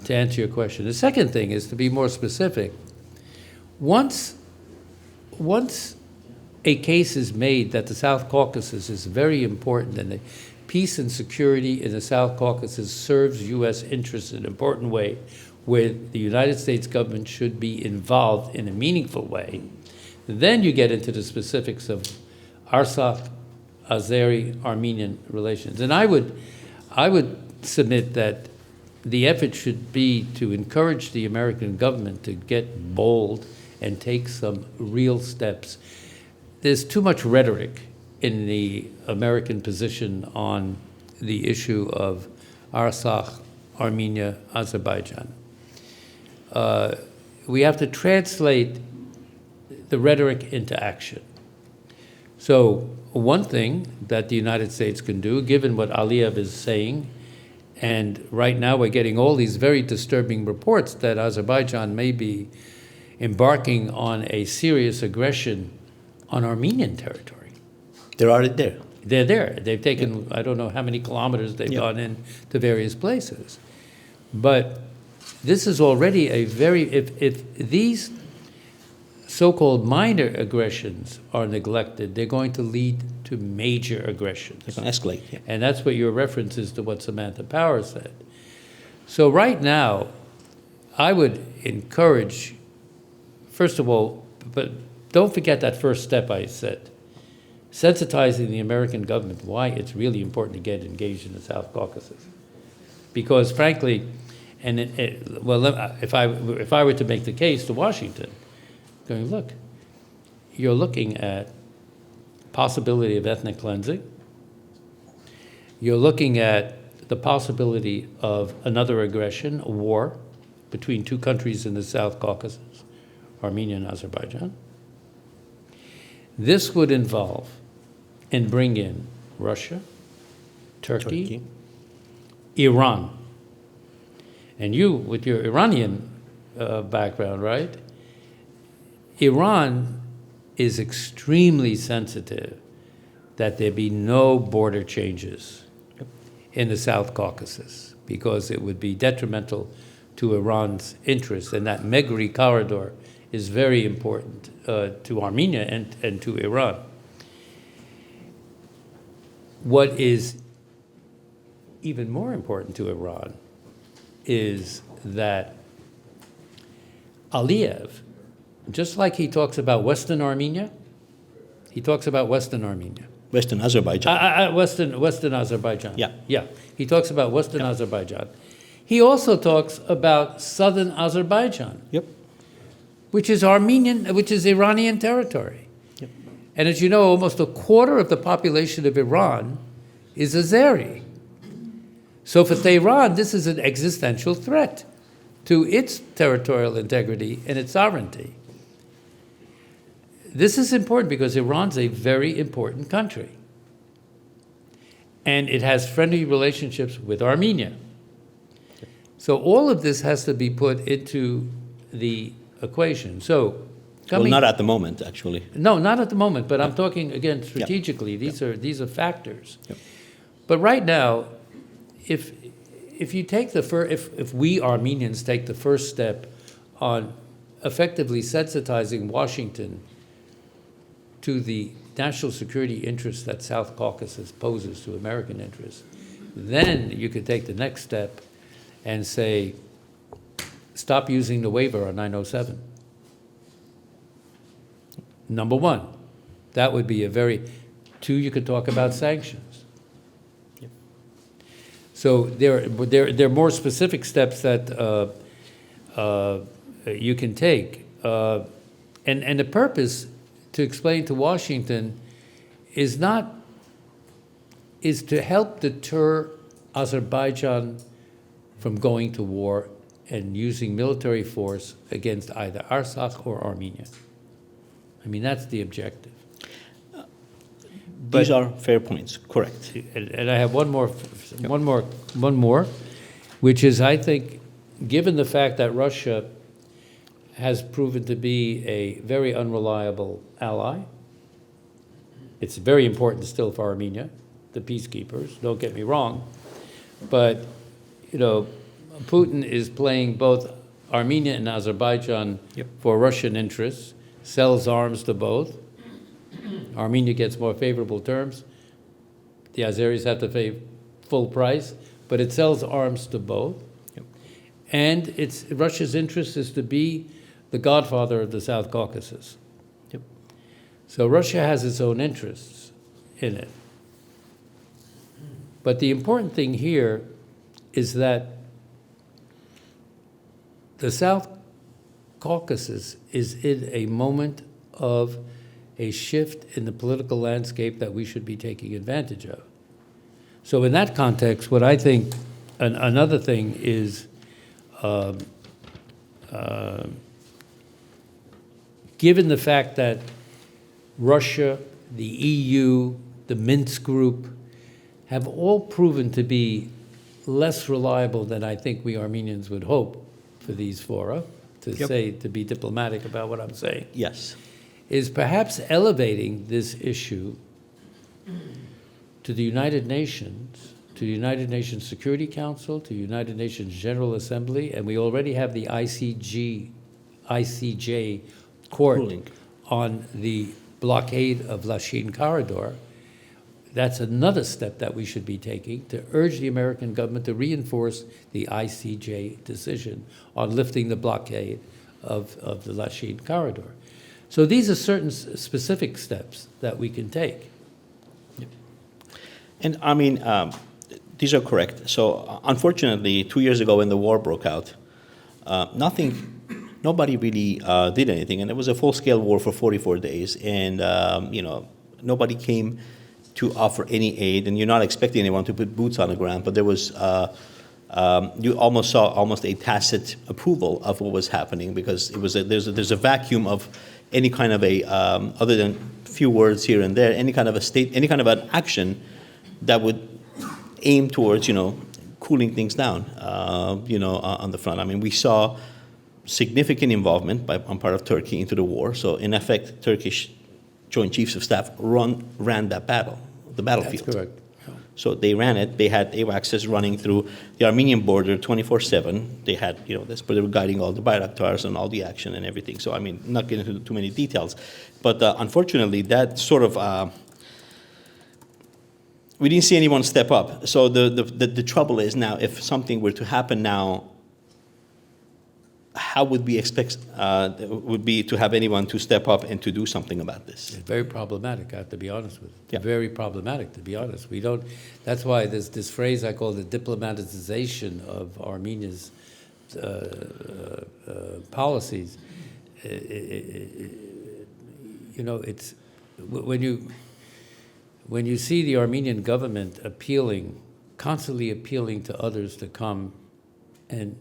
to answer your question. The second thing is to be more specific. Once a case is made that the South Caucasus is very important and the peace and security in the South Caucasus serves U.S. interests in an important way, where the United States government should be involved in a meaningful way, then you get into the specifics of Artsakh, Azeri, Armenian relations. And I would submit that the effort should be to encourage the American government to get bold and take some real steps. There's too much rhetoric in the American position on the issue of Artsakh, Armenia, Azerbaijan. We have to translate the rhetoric into action. So one thing that the United States can do, given what Aliyev is saying, and right now we're getting all these very disturbing reports that Azerbaijan may be embarking on a serious aggression on Armenian territory. They're already there. They're there. They've taken, I don't know how many kilometers they've gone in to various places. But this is already a very, if these so-called minor aggressions are neglected, they're going to lead to major aggressions. They're going to escalate. Yeah. And that's what your reference is to what Samantha Power said. So right now, I would encourage, first of all, but don't forget that first step I said, sensitizing the American government why it's really important to get engaged in the South Caucasus. Because frankly, and if I were to make the case to Washington, going, look, you're looking at possibility of ethnic cleansing. You're looking at the possibility of another aggression, a war between two countries in the South Caucasus, Armenia and Azerbaijan. This would involve and bring in Russia, Turkey, Iran. And you, with your Iranian background, right? Iran is extremely sensitive that there be no border changes in the South Caucasus, because it would be detrimental to Iran's interests, and that Meghri corridor is very important to Armenia and to Iran. What is even more important to Iran is that Aliyev, just like he talks about Western Armenia, he talks about Western Armenia. Western Azerbaijan. Western Azerbaijan. Yeah. Yeah. He talks about Western Azerbaijan. He also talks about Southern Azerbaijan. Yep. Which is Iranian territory. Yep. And as you know, almost a quarter of the population of Iran is Azeri. So for Tehran, this is an existential threat to its territorial integrity and its sovereignty. This is important because Iran's a very important country. and it has friendly relationships with Armenia. So all of this has to be put into the equation. So, Well, not at the moment, actually. no, not at the moment, but I'm talking again strategically. These are factors. Yep. But right now, if you take if we Armenians take the first step on effectively sensitizing Washington to the national security interests that South Caucasus poses to American interests, then you could take the next step and say, stop using the waiver on 907. Number one, that would be two, you could talk about sanctions. Yep. So there are more specific steps that you can take. And the purpose, to explain to Washington, is to help deter Azerbaijan from going to war and using military force against either Artsakh or Armenia. I mean, that's the objective. These are fair points, correct. And I have one more, which is, I think, given the fact that Russia has proven to be a very unreliable ally, it's very important still for Armenia, the peacekeepers, don't get me wrong, but, Putin is playing both Armenia and Azerbaijan for Russian interests, sells arms to both. Armenia gets more favorable terms. The Azeris have to pay full price, but it sells arms to both. Yep. And Russia's interest is to be the godfather of the South Caucasus. Yep. So Russia has its own interests in it. But the important thing here is that the South Caucasus is in a moment of a shift in the political landscape that we should be taking advantage of. So in that context, what I think another thing is given the fact that Russia, the EU, the Minsk group have all proven to be less reliable than I think we Armenians would hope for these fora, to be diplomatic about what I'm saying. Yes. Is perhaps elevating this issue to the United Nations, to the United Nations Security Council, to the United Nations General Assembly, and we already have the ICJ court Ruling on the blockade of Lachin corridor. That's another step that we should be taking to urge the American government to reinforce the ICJ decision on lifting the blockade of the Lachin corridor. So these are certain specific steps that we can take. And I mean, these are correct. So unfortunately, 2 years ago when the war broke out, nobody really did anything. And it was a full-scale war for 44 days. And, nobody came to offer any aid. And you're not expecting anyone to put boots on the ground. But there was, you almost saw a tacit approval of what was happening, because there's a vacuum of any kind of other than few words here and there, any kind of an action that would aim towards, cooling things down, on the front. I mean, we saw significant involvement on part of Turkey into the war. So in effect, Turkish Joint Chiefs of Staff ran the battlefield. That's correct. So they ran it. They had AWACSs running through the Armenian border 24/7. They had, they were guiding all the Bayraktars and all the action and everything. So, I mean, not getting into too many details. But unfortunately, that sort of, we didn't see anyone step up. So the trouble is now, if something were to happen now, how would we expect would be to have anyone to step up and to do something about this? It's very problematic, I have to be honest with you. Yeah. Very problematic, to be honest. That's why there's this phrase I call the diplomatization of Armenia's policies. It's when you see the Armenian government constantly appealing to others to come and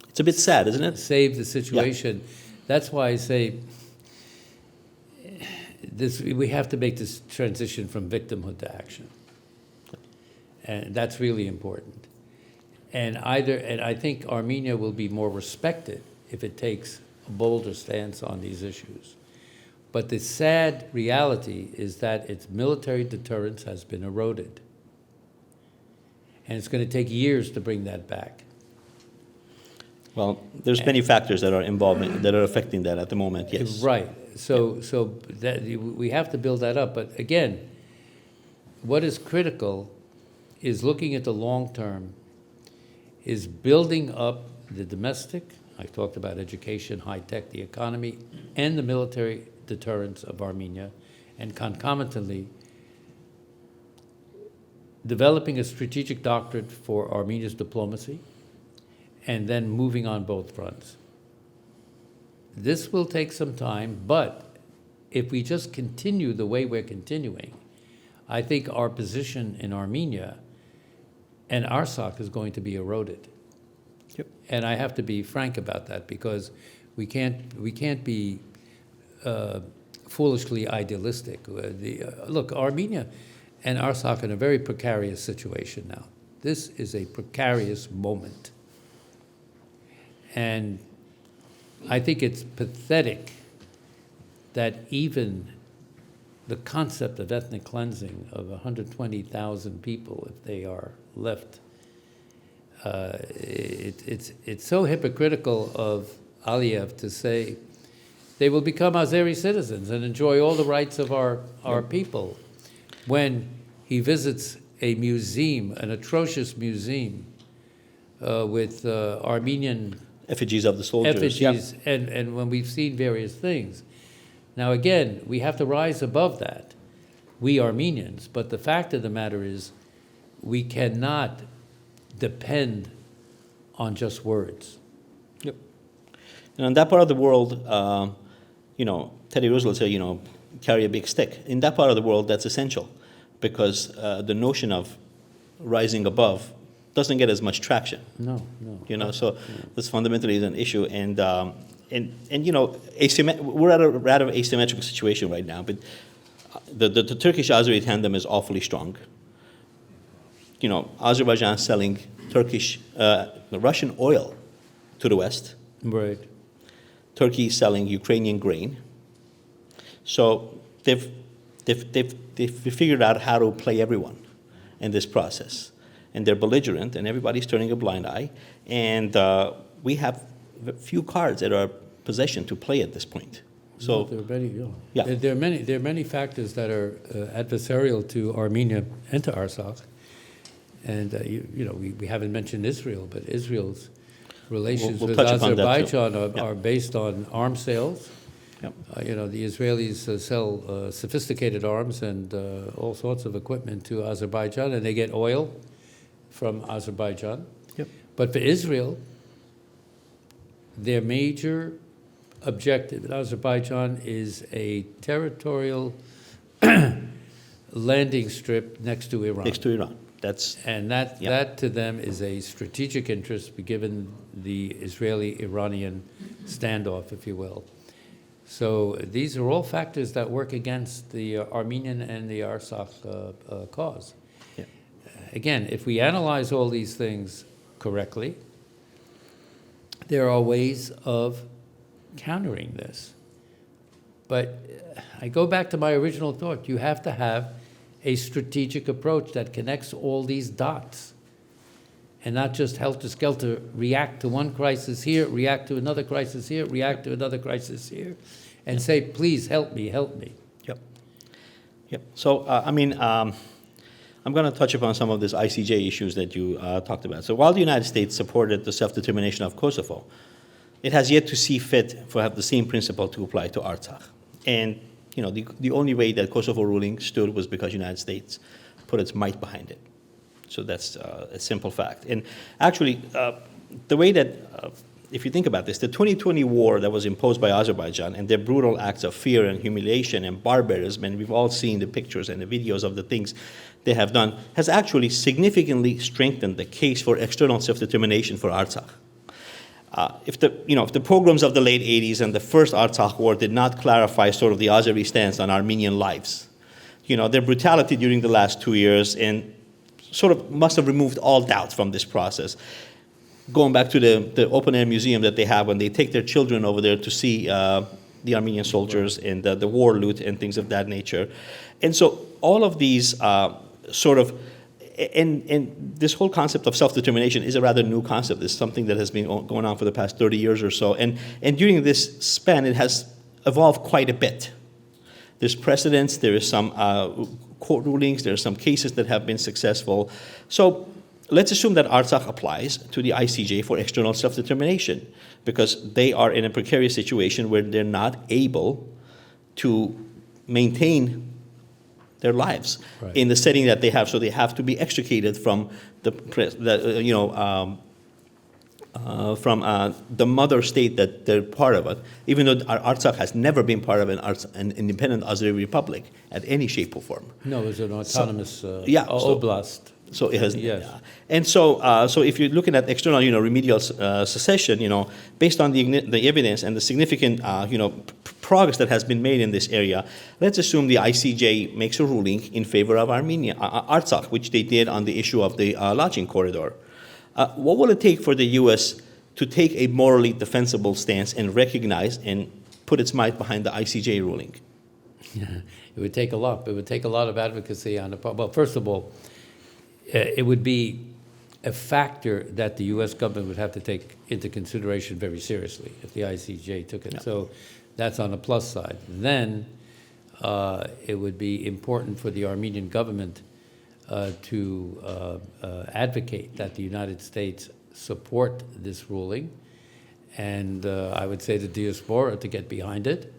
It's a bit sad, isn't it? save the situation. Yeah. That's why I say we have to make this transition from victimhood to action. And that's really important. And I think Armenia will be more respected if it takes a bolder stance on these issues. But the sad reality is that its military deterrence has been eroded. And it's going to take years to bring that back. Well, there's many factors that are involved, that are affecting that at the moment, yes. Right. So that, we have to build that up. But again, what is critical is looking at the long term, is building up the domestic, I talked about education, high tech, the economy, and the military deterrence of Armenia, and concomitantly developing a strategic doctrine for Armenia's diplomacy, and then moving on both fronts. This will take some time, but if we just continue the way we're continuing, I think our position in Armenia and Artsakh is going to be eroded. Yep. And I have to be frank about that, because we can't be foolishly idealistic. Look, Armenia and Artsakh are in a very precarious situation now. This is a precarious moment. And I think it's pathetic that even the concept of ethnic cleansing of 120,000 people, if they are left, it's so hypocritical of Aliyev to say they will become Azeri citizens and enjoy all the rights of our people, when he visits a museum, an atrocious museum with Armenian Effigies of the soldiers. effigies, and when we've seen various things. Now again, we have to rise above that, we Armenians, but the fact of the matter is we cannot depend on just words. Yep. And in that part of the world, Teddy Roosevelt said, carry a big stick. In that part of the world, that's essential, because the notion of rising above doesn't get as much traction. No. So this fundamentally is an issue, and we're at a rather asymmetrical situation right now. But the Turkish-Azeri tandem is awfully strong. Azerbaijan selling Russian oil to the West. Right. Turkey selling Ukrainian grain. So they've figured out how to play everyone in this process. And they're belligerent, and everybody's turning a blind eye. And we have few cards at our possession to play at this point. So there are many, yeah. There are many factors that are adversarial to Armenia and to Artsakh. And we haven't mentioned Israel, but Israel's relations We'll with touch upon that too. Azerbaijan are based on arms sales. Yep. The Israelis sell sophisticated arms and all sorts of equipment to Azerbaijan, and they get oil from Azerbaijan. Yep. But for Israel, their major objective in Azerbaijan is a territorial landing strip next to Iran. Next to Iran. That to them is a strategic interest, given the Israeli-Iranian standoff, if you will. So these are all factors that work against the Armenian and the Artsakh cause. Yeah. Again, if we analyze all these things correctly, there are ways of countering this. But I go back to my original thought. You have to have a strategic approach that connects all these dots, and not just helter-skelter, react to one crisis here, react to another crisis here, react to another crisis here, and say, please help me, help me. Yep. So, I'm going to touch upon some of these ICJ issues that you talked about. So while the United States supported the self-determination of Kosovo, it has yet to see fit for have the same principle to apply to Artsakh. And the only way that Kosovo ruling stood was because the United States put its might behind it. So that's a simple fact. And actually, the way that, if you think about this, the 2020 war that was imposed by Azerbaijan and their brutal acts of fear and humiliation and barbarism, and we've all seen the pictures and the videos of the things they have done, has actually significantly strengthened the case for external self-determination for Artsakh. If the pogroms of the late 80s and the first Artsakh war did not clarify sort of the Azeri stance on Armenian lives, their brutality during the last 2 years and sort of must have removed all doubt from this process. Going back to the open-air museum that they have when they take their children over there to see the Armenian soldiers and the war loot and things of that nature. And so all of these sort of, and this whole concept of self-determination is a rather new concept. It's something that has been going on for the past 30 years or so. And during this span, it has evolved quite a bit. There's precedents, there is some court rulings, there are some cases that have been successful. So let's assume that Artsakh applies to the ICJ for external self-determination because they are in a precarious situation where they're not able to maintain their lives in the setting that they have. So they have to be extricated from the mother state that they're part of it, even though Artsakh has never been part of an independent Azeri republic at any shape or form. No, it was an autonomous oblast. So it has, yes. And so if you're looking at external, remedial secession, based on the evidence and the significant, progress that has been made in this area, let's assume the ICJ makes a ruling in favor of Artsakh, which they did on the issue of the lodging corridor. What will it take for the U.S. to take a morally defensible stance and recognize and put its might behind the ICJ ruling? It would take a lot. It would take a lot of advocacy on the part. Well, first of all, it would be a factor that the U.S. government would have to take into consideration very seriously if the ICJ took it. Yeah. So that's on the plus side. Then it would be important for the Armenian government to advocate that the United States support this ruling, and I would say the diaspora to get behind it,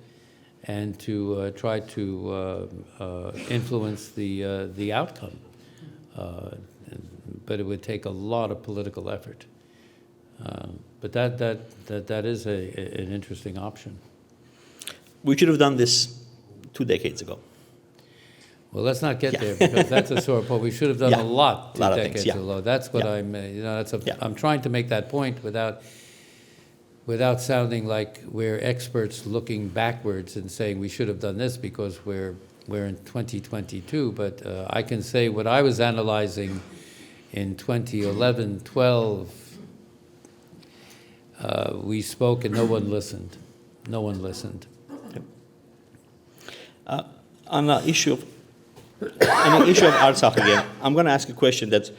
and to try to influence the outcome. But it would take a lot of political effort. But that is an interesting option. We should have done this 2 decades ago. Well, let's not get there because that's a sore point. We should have done a lot 2 decades ago. That's what I'm trying to make that point without sounding like we're experts looking backwards and saying we should have done this because we're in 2022. But I can say what I was analyzing in 2011, 12, we spoke and no one listened. No one listened. On the issue of Artsakh again, I'm going to ask a question that's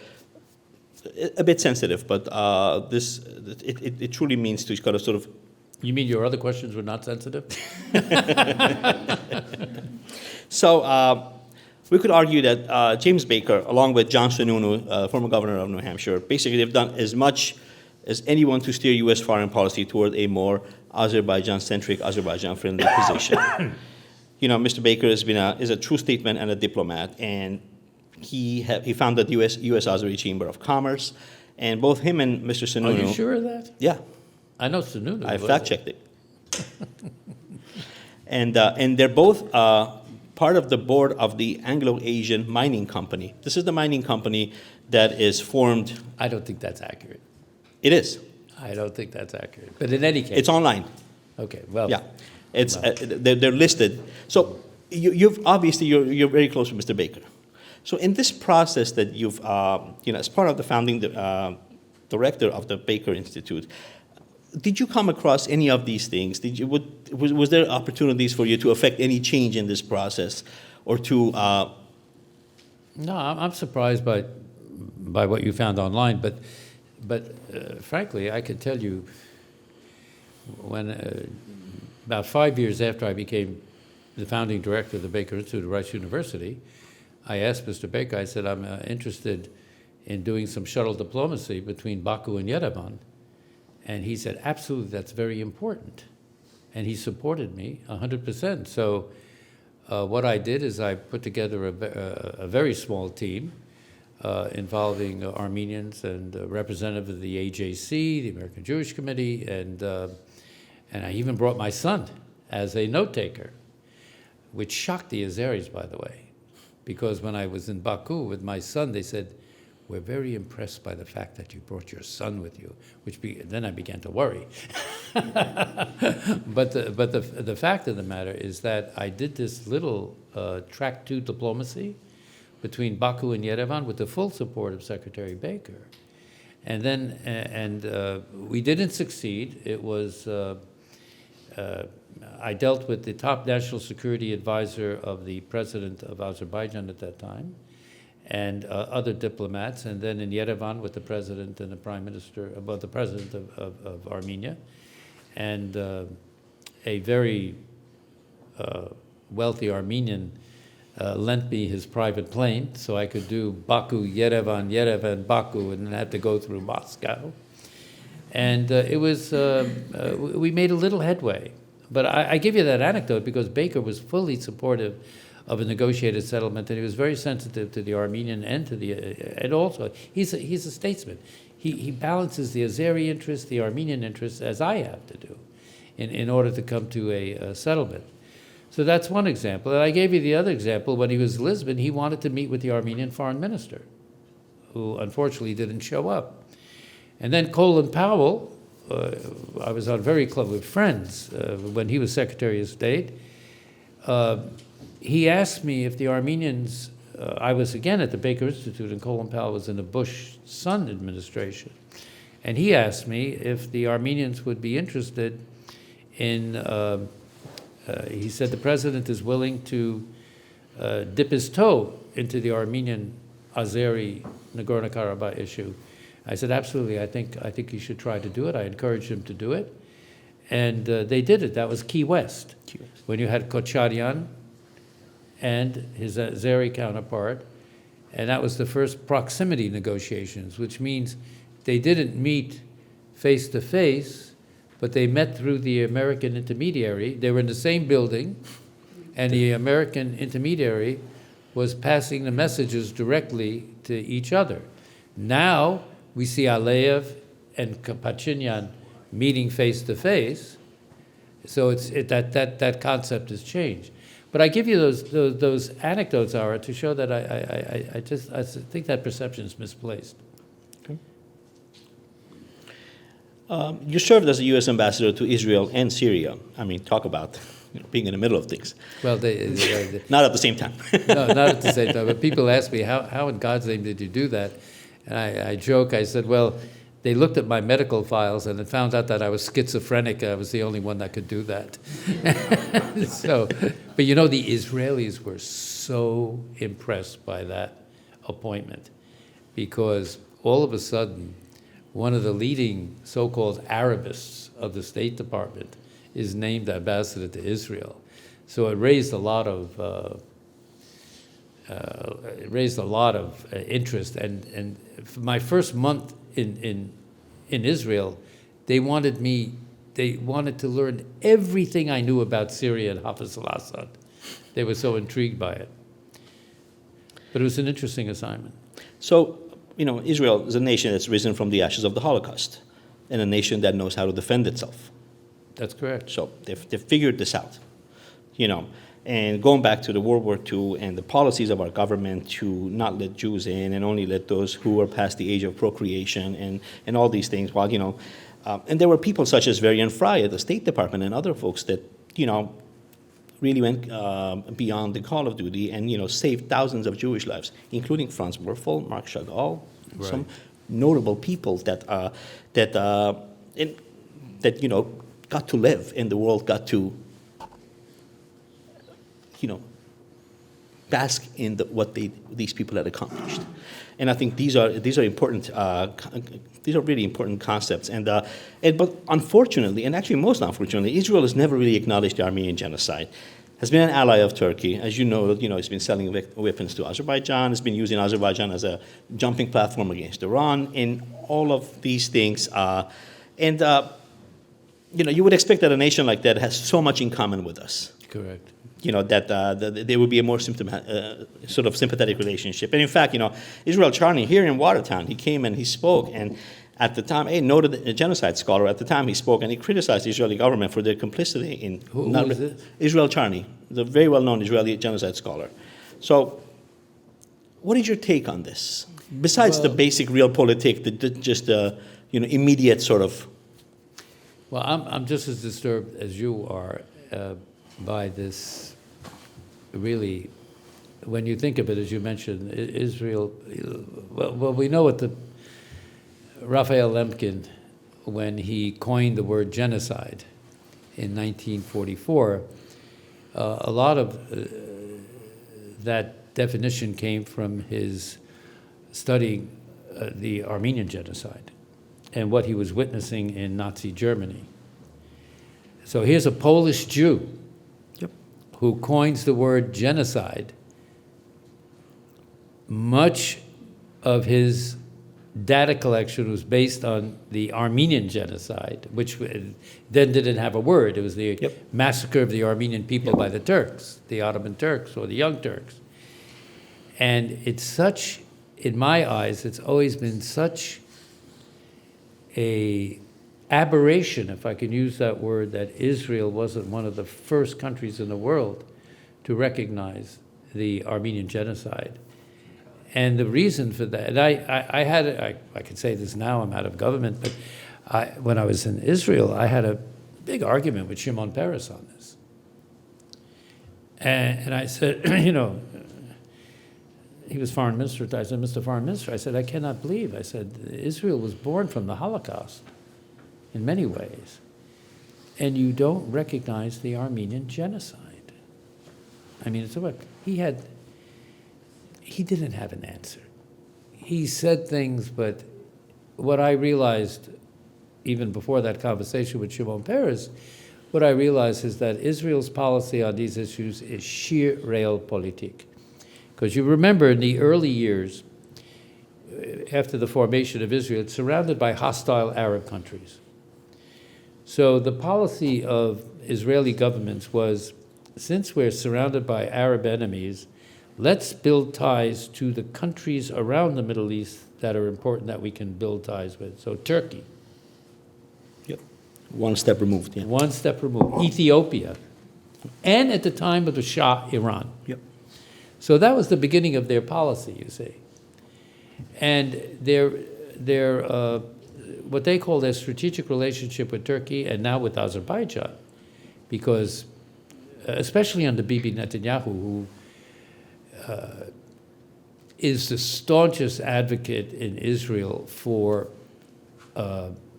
a bit sensitive, but it truly means to kind of sort of. You mean your other questions were not sensitive? So we could argue that James Baker, along with John Sununu, former governor of New Hampshire, basically they've done as much as anyone to steer U.S. foreign policy toward a more Azerbaijan-centric, Azerbaijan-friendly position. Mr. Baker is a true statesman and a diplomat, and he founded the U.S. Azeri Chamber of Commerce, and both him and Mr. Sununu. Are you sure of that? Yeah. I know Sununu. I fact-checked it. And they're both part of the board of the Anglo-Asian Mining Company. This is the mining company that is formed. I don't think that's accurate. It is. I don't think that's accurate. But in any case. It's online. Okay, well. Yeah. It's they're listed. So you're very close with Mr. Baker. So in this process that you've as part of the founding director of the Baker Institute, did you come across any of these things? Was there opportunities for you to affect any change in this process, or to? No, I'm surprised by what you found online, but frankly, I can tell you when. About 5 years after I became the founding director of the Baker Institute at Rice University, I asked Mr. Baker, I said, I'm interested in doing some shuttle diplomacy between Baku and Yerevan. And he said, absolutely, that's very important. And he supported me 100%. So what I did is I put together a very small team involving Armenians and representatives of the AJC, the American Jewish Committee, and I even brought my son as a note-taker, which shocked the Azeris, by the way, because when I was in Baku with my son, they said, we're very impressed by the fact that you brought your son with you, then I began to worry. But the fact of the matter is that I did this little track 2 diplomacy between Baku and Yerevan with the full support of Secretary Baker. And then, we didn't succeed. It was, I dealt with the top national security advisor of the president of Azerbaijan at that time, and other diplomats, and then in Yerevan with the president and the prime minister, the president of Armenia, and a very wealthy Armenian lent me his private plane so I could do Baku, Yerevan, Yerevan, Baku, and then had to go through Moscow. And it was, we made a little headway. But I give you that anecdote because Baker was fully supportive of a negotiated settlement, and he was very sensitive to the Armenian and to the, and also, he's a statesman. He balances the Azeri interests, the Armenian interests, as I have to do, in order to come to a settlement. So that's one example. And I gave you the other example. When he was in Lisbon, he wanted to meet with the Armenian foreign minister, who unfortunately didn't show up. And then Colin Powell, I was on very close with friends when he was Secretary of State. He asked me if the Armenians, I was again at the Baker Institute, and Colin Powell was in the Bush-Sun administration. And he asked me if the Armenians would be interested in, he said the president is willing to dip his toe into the Armenian-Azeri Nagorno-Karabakh issue. I said, absolutely, I think you should try to do it. I encouraged him to do it. And they did it. That was Key West. When you had Kocharian and his Azeri counterpart, and that was the first proximity negotiations, which means they didn't meet face-to-face, but they met through the American intermediary. They were in the same building, and the American intermediary was passing the messages directly to each other. Now, we see Aliyev and Pachinian meeting face-to-face, so that concept has changed. But I give you those anecdotes, Ara, to show that I think that perception is misplaced. You served as a U.S. ambassador to Israel and Syria. I mean, talk about being in the middle of things. Well, not at the same time. No, not at the same time. But people ask me, how in God's name did you do that? And I joke, I said, well, they looked at my medical files and it found out that I was schizophrenic. I was the only one that could do that. So, but you know, the Israelis were so impressed by that appointment because all of a sudden, one of the leading so-called Arabists of the State Department is named ambassador to Israel. So it raised a lot of interest. And for my first month in Israel, they wanted to learn everything I knew about Syria and Hafiz al-Assad. They were so intrigued by it. But it was an interesting assignment. So, you know, Israel is a nation that's risen from the ashes of the Holocaust, and a nation that knows how to defend itself. That's correct. So they've figured this out, you know. And going back to the World War II and the policies of our government to not let Jews in and only let those who are past the age of procreation and all these things, while, you know, and there were people such as Varian Fry at the State Department and other folks that, you know, really went beyond the call of duty and, you know, saved thousands of Jewish lives, including Franz Werfel, Marc Chagall, right. Some notable people that you know, got to live and the world got to, you know, bask in what these people had accomplished. And I think these are important. These are really important concepts. But unfortunately, and actually most unfortunately, Israel has never really acknowledged the Armenian genocide. Has been an ally of Turkey, as you know. You know, it's been selling weapons to Azerbaijan. It's been using Azerbaijan as a jumping platform against Iran. In all of these things, you know, you would expect that a nation like that has so much in common with us. Correct. You know, that there would be a more sort of sympathetic relationship. And in fact, you know, Israel Charney here in Watertown, he came and he spoke, and at the time, a noted genocide scholar, at the time he spoke and he criticized the Israeli government for their complicity in... Who was it? Israel Charney, the very well-known Israeli genocide scholar. So, what is your take on this? Besides the basic realpolitik, just the you know, immediate sort of... Well, I'm just as disturbed as you are by this really when you think of it, as you mentioned, Israel, well, we know what Raphael Lemkin, when he coined the word genocide in 1944, a lot of that definition came from his studying the Armenian genocide and what he was witnessing in Nazi Germany. So here's a Polish Jew who coins the word genocide. Much of his data collection was based on the Armenian genocide, which then didn't have a word. It was the massacre of the Armenian people by the Turks, the Ottoman Turks or the Young Turks. And it's such, in my eyes, it's always been such a aberration, if I can use that word, that Israel wasn't one of the first countries in the world to recognize the Armenian genocide. And the reason for that, and I can say this now, I'm out of government, but when I was in Israel, I had a big argument with Shimon Peres on this. And I said, you know, he was foreign minister. I said, Mr. Foreign Minister, I said, I cannot believe. I said, Israel was born from the Holocaust in many ways, and you don't recognize the Armenian genocide. I mean, it's a work. He didn't have an answer. He said things, but what I realized, even before that conversation with Shimon Peres, what I realized is that Israel's policy on these issues is sheer realpolitik. Because you remember in the early years, after the formation of Israel, it's surrounded by hostile Arab countries. So the policy of Israeli governments was, since we're surrounded by Arab enemies, let's build ties to the countries around the Middle East that are important that we can build ties with. So Turkey. Yep. One step removed. Yeah. One step removed. Ethiopia. And at the time of the Shah, Iran. Yep. So that was the beginning of their policy, you see. And their what they call their strategic relationship with Turkey and now with Azerbaijan, because especially under Bibi Netanyahu, who is the staunchest advocate in Israel for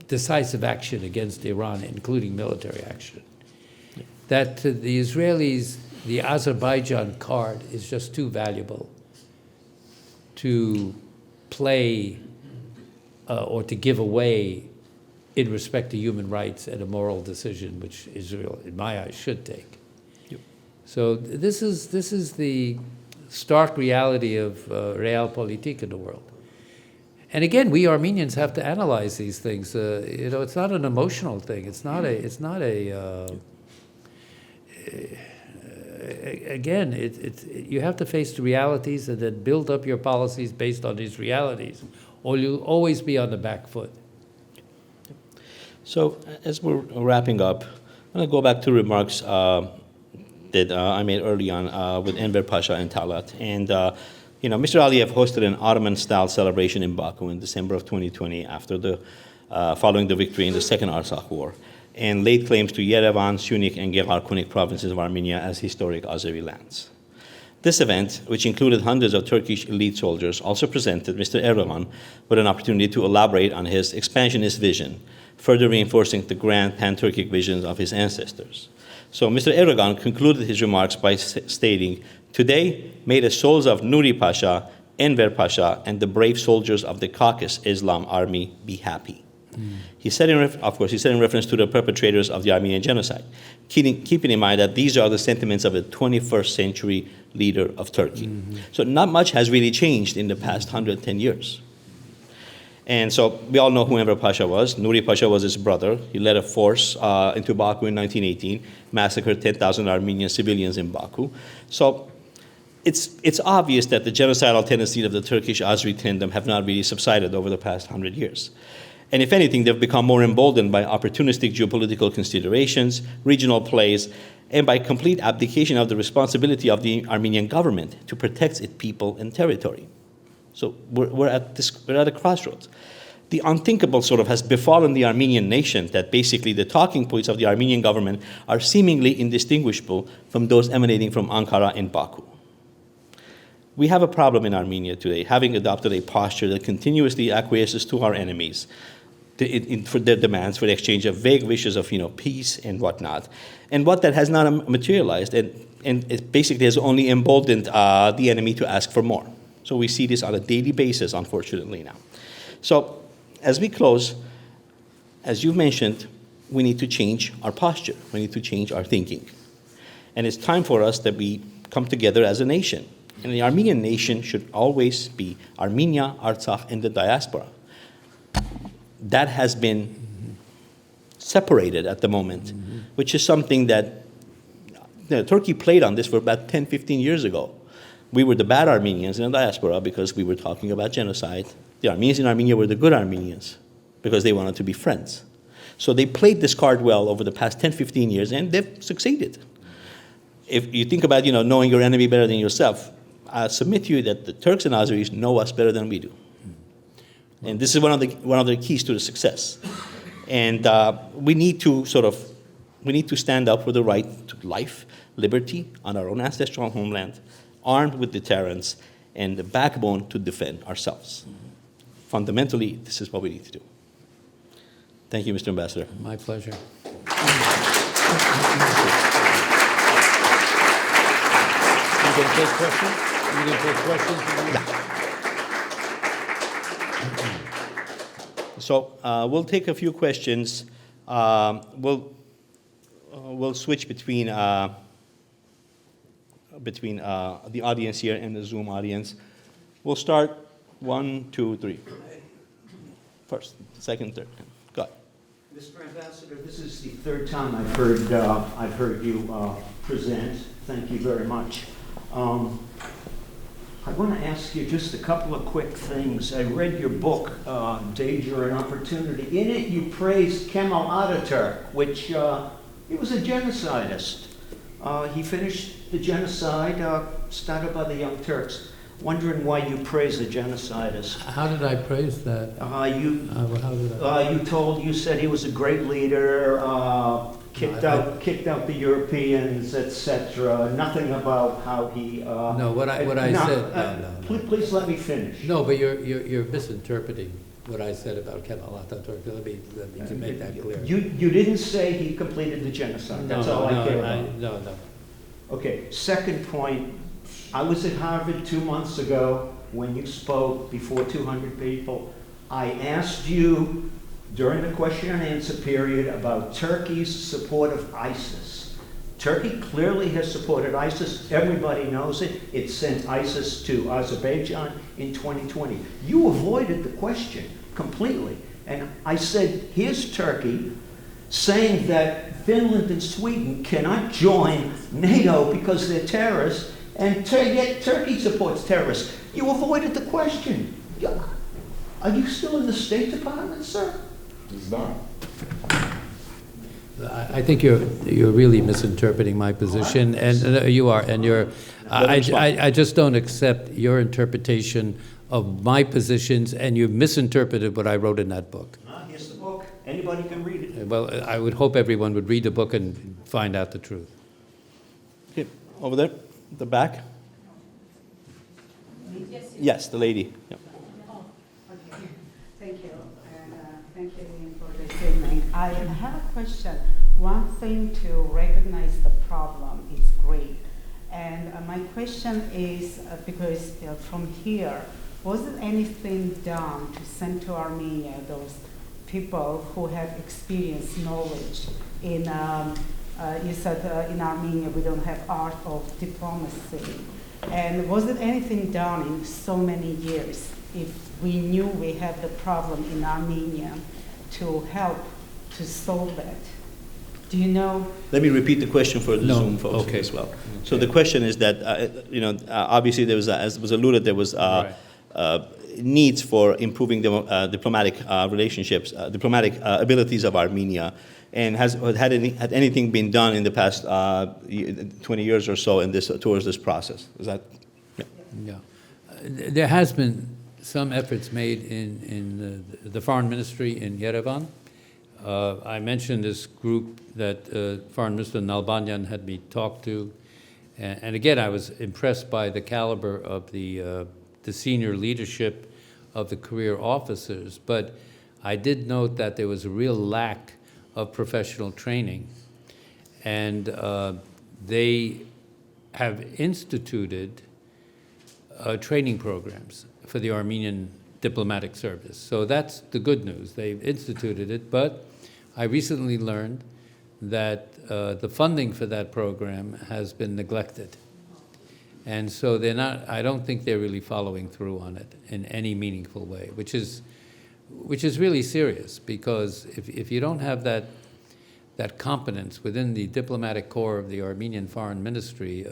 decisive action against Iran, including military action. That to the Israelis, the Azerbaijan card is just too valuable to play or to give away in respect to human rights and a moral decision, which Israel, in my eyes, should take. Yep. So this is the stark reality of realpolitik in the world. And again, we Armenians have to analyze these things. You know, it's not an emotional thing. It's not a. Again, you have to face the realities and then build up your policies based on these realities, or you'll always be on the back foot. So, as we're wrapping up, I'm going to go back to remarks that I made early on with Enver Pasha and Talat. And, Mr. Aliyev hosted an Ottoman-style celebration in Baku in December of 2020 after following the victory in the Second Artsakh War, and laid claims to Yerevan, Syunik, and Gegharkunik provinces of Armenia as historic Azeri lands. This event, which included hundreds of Turkish elite soldiers, also presented Mr. Erdogan with an opportunity to elaborate on his expansionist vision, further reinforcing the grand pan-Turkic visions of his ancestors. So Mr. Erdogan concluded his remarks by stating, "Today, may the souls of Nuri Pasha, Enver Pasha, and the brave soldiers of the Caucasus Islam Army be happy." He said, of course, in reference to the perpetrators of the Armenian genocide, keeping in mind that these are the sentiments of a 21st century leader of Turkey. Mm-hmm. So not much has really changed in the past 110 years. And so we all know who Enver Pasha was. Nuri Pasha was his brother. He led a force into Baku in 1918, massacred 10,000 Armenian civilians in Baku. So it's obvious that the genocidal tendencies of the Turkish Azeri kingdom have not really subsided over the past 100 years. And if anything, they've become more emboldened by opportunistic geopolitical considerations, regional plays, and by complete abdication of the responsibility of the Armenian government to protect its people and territory. So we're at a crossroads. The unthinkable sort of has befallen the Armenian nation, that basically the talking points of the Armenian government are seemingly indistinguishable from those emanating from Ankara and Baku. we have a problem in Armenia today, having adopted a posture that continuously acquiesces to our enemies for their demands for the exchange of vague wishes of peace and whatnot, and what that has not materialized, and it basically has only emboldened the enemy to ask for more. So we see this on a daily basis, unfortunately, now. So as we close, as you've mentioned, we need to change our posture. We need to change our thinking. And it's time for us that we come together as a nation. And the Armenian nation should always be Armenia, Artsakh, and the diaspora. That has been separated at the moment, which is something that Turkey played on this for about 10, 15 years ago. We were the bad Armenians in the diaspora because we were talking about genocide. The Armenians in Armenia were the good Armenians because they wanted to be friends. So they played this card well over the past 10, 15 years, and they've succeeded. If you think about knowing your enemy better than yourself, I submit to you that the Turks and Azeris know us better than we do. And this is one of the keys to the success. And we need to stand up for the right to life, liberty on our own ancestral homeland, armed with deterrence and the backbone to defend ourselves. Fundamentally, this is what we need to do. Thank you, Mr. Ambassador. My pleasure. You going to take questions? You going to take questions? So we'll take a few questions. We'll switch between the audience here and the Zoom audience. We'll start 1, 2, 3. First, second, third. Go ahead. Mr. Ambassador, this is the third time I've heard you present. Thank you very much. I want to ask you just a couple of quick things. I read your book, Danger and Opportunity. In it, you praised Kemal Ataturk, which he was a genocidist. He finished the genocide started by the Young Turks. Wondering why you praise a genocidist. How did I praise that? How did I? You said he was a great leader, kicked out the Europeans, etc. Nothing about how he. No, what I said. No. Please let me finish. No, but you're misinterpreting what I said about Kemal Ataturk. Let me make that clear. You didn't say he completed the genocide. That's all I care about. No. Okay. Second point. I was at Harvard 2 months ago when you spoke before 200 people. I asked you during the question and answer period about Turkey's support of ISIS. Turkey clearly has supported ISIS. Everybody knows it. It sent ISIS to Azerbaijan in 2020. You avoided the question completely. And I said, here's Turkey saying that Finland and Sweden cannot join NATO because they're terrorists. And yet Turkey supports terrorists. You avoided the question. Are you still in the State Department, sir? It's not. I think you're really misinterpreting my position, and you are, and you're. I just don't accept your interpretation of my positions, and you misinterpreted what I wrote in that book. Here's the book. Anybody can read it. Well, I would hope everyone would read the book and find out the truth. Okay, over there. The back? Yes, the lady. Yeah. Oh, okay. Thank you. And thank you for this evening. I have a question. One thing to recognize the problem is great. And my question is, because from here, wasn't anything done to send to Armenia those people who have experience, knowledge in you said in Armenia we don't have art of diplomacy. And wasn't anything done in so many years if we knew we have the problem in Armenia to help to solve it? Do you know? Let me repeat the question for the Zoom folks as well. Okay. So the question is that, obviously there was, as was alluded, there was needs for improving the diplomatic relationships, diplomatic abilities of Armenia. And had anything been done in the past 20 years or so towards this process? Is that? Yeah. There has been some efforts made in the foreign ministry in Yerevan. I mentioned this group that Foreign Minister Nalbanyan had me talk to, And again, I was impressed by the caliber of the senior leadership of the career officers, but I did note that there was a real lack of professional training. And they have instituted training programs for the Armenian diplomatic service. So that's the good news. They've instituted it, but I recently learned that the funding for that program has been neglected. And so they're not, I don't think they're really following through on it in any meaningful way, which is really serious, because if you don't have that competence within the diplomatic corps of the Armenian Foreign Ministry,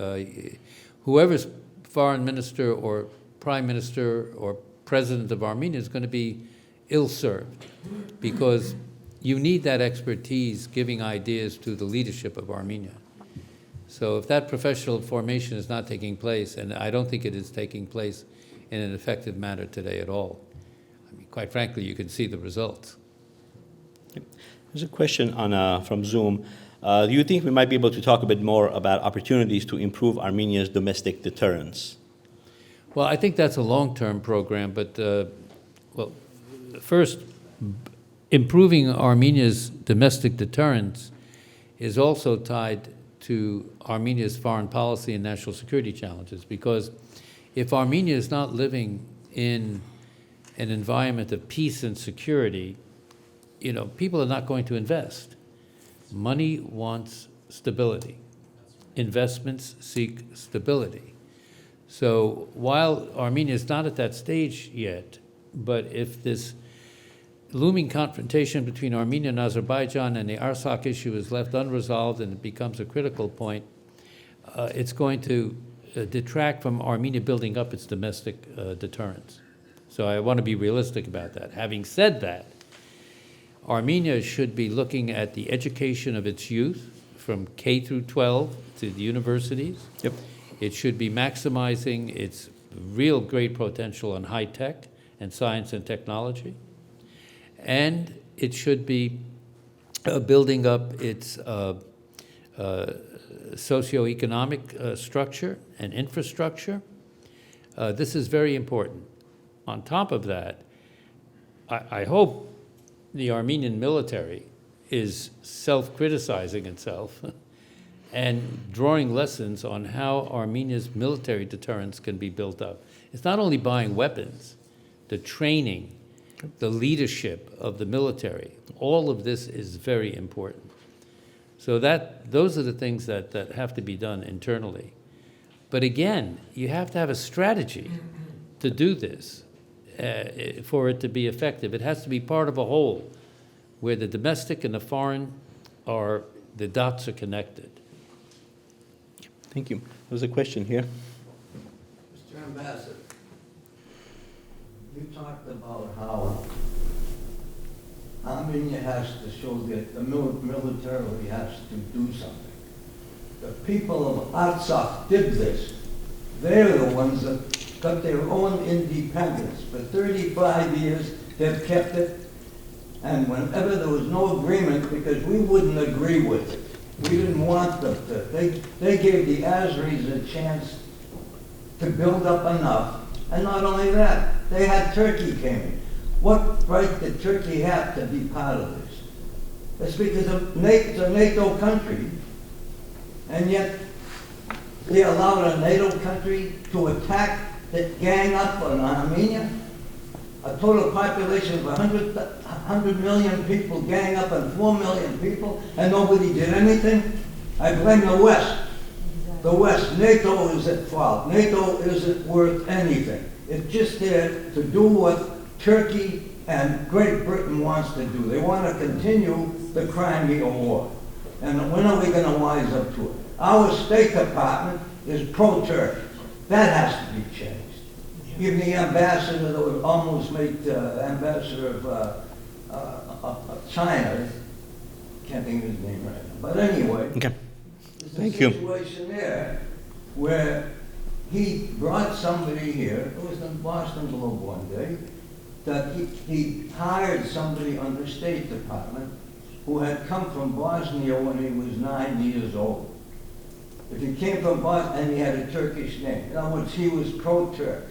whoever's foreign minister or prime minister or president of Armenia is going to be ill-served, because you need that expertise giving ideas to the leadership of Armenia. So if that professional formation is not taking place, and I don't think it is taking place in an effective manner today at all, I mean, quite frankly, you can see the results. There's a question from Zoom. Do you think we might be able to talk a bit more about opportunities to improve Armenia's domestic deterrence? Well, I think that's a long-term program, but well, first, improving Armenia's domestic deterrence is also tied to Armenia's foreign policy and national security challenges, because if Armenia is not living in an environment of peace and security, you know, people are not going to invest. Money wants stability. Investments seek stability. So while Armenia is not at that stage yet, but if this looming confrontation between Armenia and Azerbaijan and the Artsakh issue is left unresolved and it becomes a critical point, it's going to detract from Armenia building up its domestic deterrence. So I want to be realistic about that. Having said that, Armenia should be looking at the education of its youth from K through 12 to the universities. Yep. It should be maximizing its real great potential in high tech and science and technology. And it should be building up its socioeconomic structure and infrastructure. This is very important. On top of that, I hope the Armenian military is self-criticizing itself and drawing lessons on how Armenia's military deterrence can be built up. It's not only buying weapons, the training, the leadership of the military. All of this is very important. So those are the things that have to be done internally. But again, you have to have a strategy to do this for it to be effective. It has to be part of a whole where the domestic and the foreign the dots are connected. Thank you. There's a question here. Mr. Ambassador, you talked about how Armenia has to show that the militarily has to do something. The people of Artsakh did this. They're the ones that got their own independence. For 35 years, they've kept it. And whenever there was no agreement, because we wouldn't agree with it, we didn't want them to. They gave the Azeris a chance to build up enough. And not only that, they had Turkey came in. What right did Turkey have to be part of this? It's because it's a NATO country, and yet they allowed a NATO country to attack, gang up on Armenia. A total population of 100 million people gang up on 4 million people, and nobody did anything. I blame the West. The West, NATO is at fault. NATO isn't worth anything. It's just there to do what Turkey and Great Britain wants to do. They want to continue the Crimea War. And when are we going to wise up to it? Our State Department is pro-Turkey. That has to be changed. Even the ambassador that would almost make ambassador of China, can't think of his name right now. But anyway, Okay. there's a situation there where he brought somebody here, it was in Boston Globe one day, that he hired somebody on the State Department who had come from Bosnia when he was 9 years old. If he came from Bosnia and he had a Turkish name, in other words, he was pro-Turk.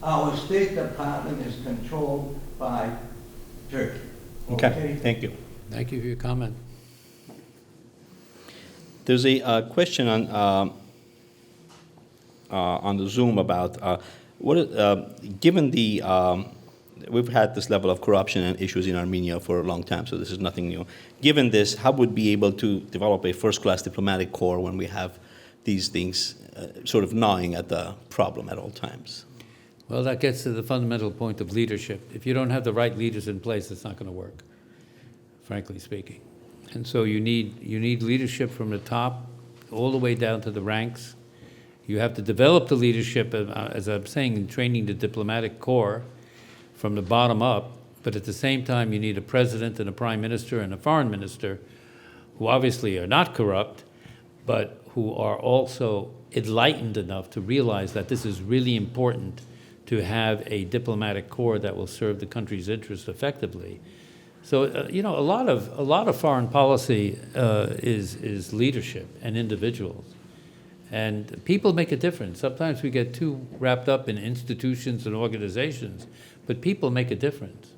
Our State Department is controlled by Turkey. Okay, thank you. Thank you for your comment. There's a question on the Zoom about given the we've had this level of corruption and issues in Armenia for a long time, so this is nothing new. Given this, how would we be able to develop a first-class diplomatic corps when we have these things sort of gnawing at the problem at all times? Well, that gets to the fundamental point of leadership. If you don't have the right leaders in place, it's not going to work, frankly speaking. And so you need leadership from the top all the way down to the ranks. You have to develop the leadership, as I'm saying, in training the diplomatic corps from the bottom up, but at the same time you need a president and a prime minister and a foreign minister who obviously are not corrupt, but who are also enlightened enough to realize that this is really important to have a diplomatic corps that will serve the country's interests effectively. So, you know, a lot of foreign policy is leadership and individuals. And people make a difference. Sometimes we get too wrapped up in institutions and organizations, but people make a difference.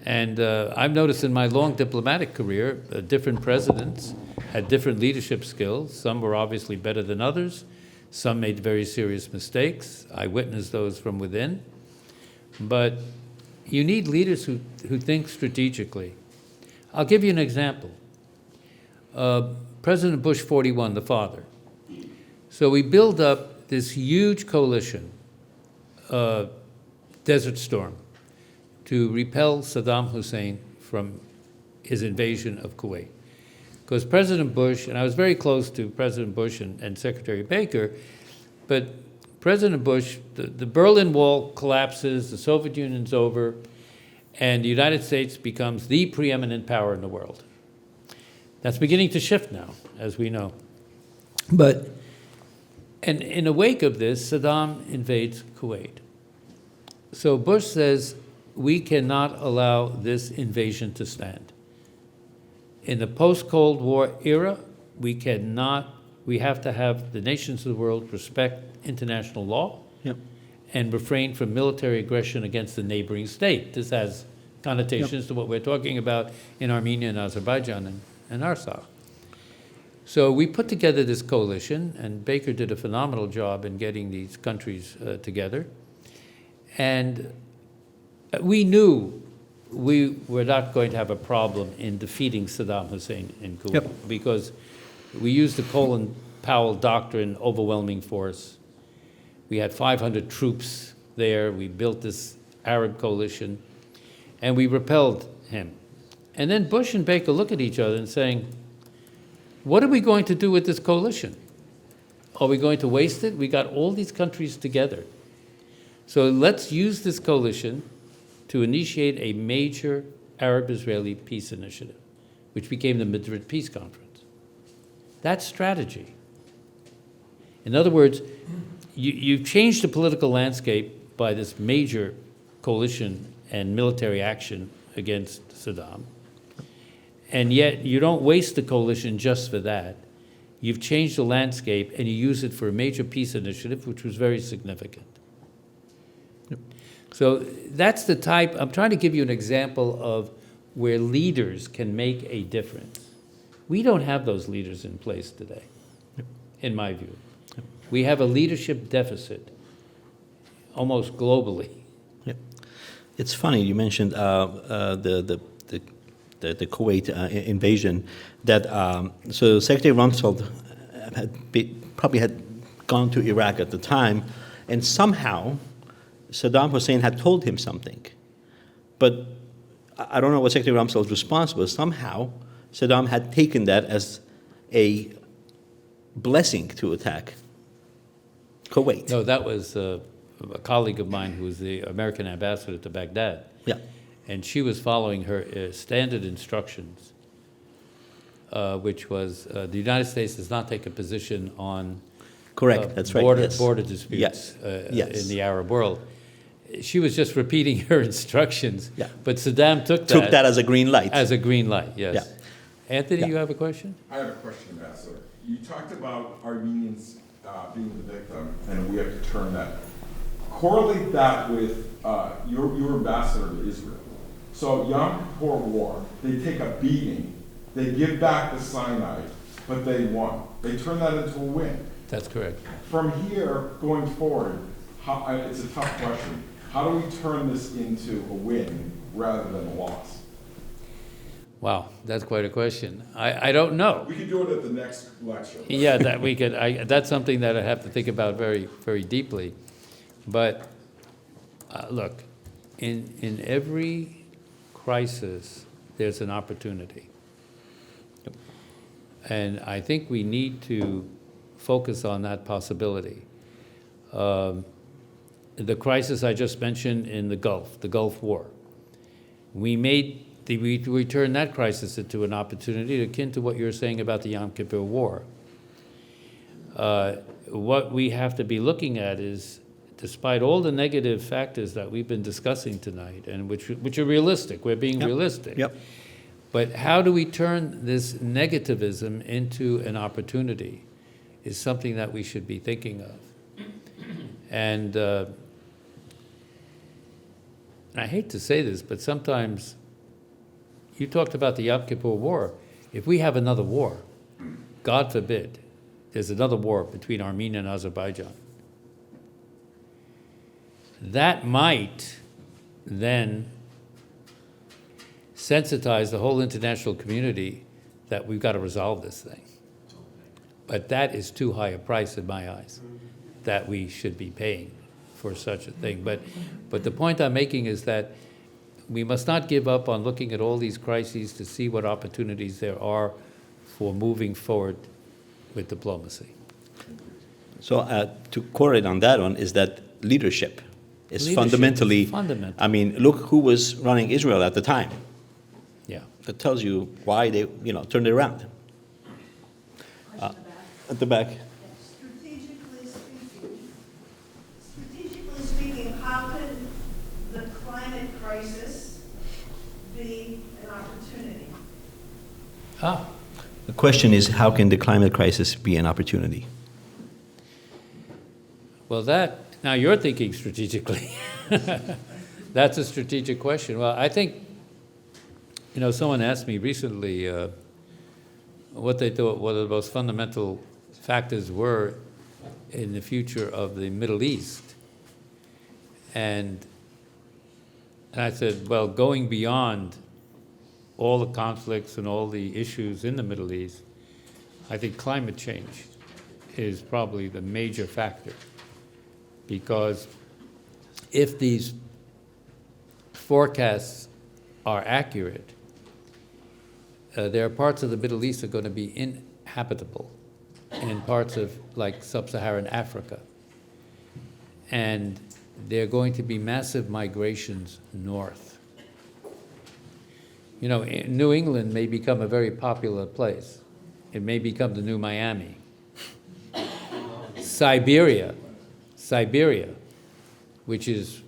And I've noticed in my long diplomatic career, different presidents had different leadership skills. Some were obviously better than others. Some made very serious mistakes. I witnessed those from within. But you need leaders who think strategically. I'll give you an example. President Bush 41, the father. So we build up this huge coalition, Desert Storm, to repel Saddam Hussein from his invasion of Kuwait. Because President Bush, and I was very close to President Bush and Secretary Baker, but President Bush, the Berlin Wall collapses, the Soviet Union's over, and the United States becomes the preeminent power in the world. That's beginning to shift now, as we know. But, and in the wake of this, Saddam invades Kuwait. So Bush says, we cannot allow this invasion to stand. In the post-Cold War era, we have to have the nations of the world respect international law and refrain from military aggression against the neighboring state. This has connotations to what we're talking about in Armenia and Azerbaijan and Artsakh. So we put together this coalition, and Baker did a phenomenal job in getting these countries together. And we knew we were not going to have a problem in defeating Saddam Hussein in Kuwait because we used the Colin Powell doctrine, overwhelming force. We had 500 troops there. We built this Arab coalition, and we repelled him. And then Bush and Baker look at each other and saying, what are we going to do with this coalition? Are we going to waste it? We got all these countries together. So let's use this coalition to initiate a major Arab-Israeli peace initiative, which became the Madrid Peace Conference. That's strategy. In other words, you've changed the political landscape by this major coalition and military action against Saddam, and yet you don't waste the coalition just for that. You've changed the landscape and you use it for a major peace initiative, which was very significant. So that's the type, I'm trying to give you an example of where leaders can make a difference. We don't have those leaders in place today, in my view. We have a leadership deficit, almost globally. Yep. It's funny, you mentioned the Kuwait invasion, that so Secretary Rumsfeld probably had gone to Iraq at the time, and somehow Saddam Hussein had told him something. But I don't know what Secretary Rumsfeld's response was. Somehow Saddam had taken that as a blessing to attack Kuwait. No, that was a colleague of mine who was the American ambassador to Baghdad. Yeah. And she was following her standard instructions, which was the United States does not take a position on Correct, that's right. border disputes in the Arab world. She was just repeating her instructions, but Saddam took that as a green light. As a green light, yes. Yeah. Anthony, you have a question? I have a question, Ambassador. You talked about Armenians being the victim, and we have to turn that. Correlate that with your ambassador to Israel. So Yom Kippur War, they take a beating, they give back the Sinai, but they won. They turn that into a win. That's correct. From here, going forward, it's a tough question. How do we turn this into a win rather than a loss? Wow, that's quite a question. I don't know. We could do it at the next lecture. Yeah, that we could. That's something that I have to think about very, very deeply. But look, in every crisis, there's an opportunity. And I think we need to focus on that possibility. The crisis I just mentioned in the Gulf War, we turned that crisis into an opportunity akin to what you're saying about the Yom Kippur War. What we have to be looking at is, despite all the negative factors that we've been discussing tonight, and which are realistic, we're being realistic. Yep. But how do we turn this negativism into an opportunity is something that we should be thinking of. And I hate to say this, but sometimes you talked about the Yom Kippur War. If we have another war, God forbid, there's another war between Armenia and Azerbaijan, that might then sensitize the whole international community that we've got to resolve this thing. But that is too high a price in my eyes that we should be paying for such a thing. But the point I'm making is that we must not give up on looking at all these crises to see what opportunities there are for moving forward with diplomacy. So to correlate on that one is that leadership is fundamentally, fundamental. I mean, look who was running Israel at the time. Yeah. That tells you why they, turned it around. At the back. Strategically speaking, how can the climate crisis be an opportunity? The question is, how can the climate crisis be an opportunity? Well, now you're thinking strategically. That's a strategic question. Well, I think, someone asked me recently what they thought one of the most fundamental factors were in the future of the Middle East. And I said, well, going beyond all the conflicts and all the issues in the Middle East, I think climate change is probably the major factor. Because if these forecasts are accurate, there are parts of the Middle East that are going to be inhabitable in parts of like sub-Saharan Africa. And there are going to be massive migrations north. New England may become a very popular place. It may become the new Miami. Siberia, which is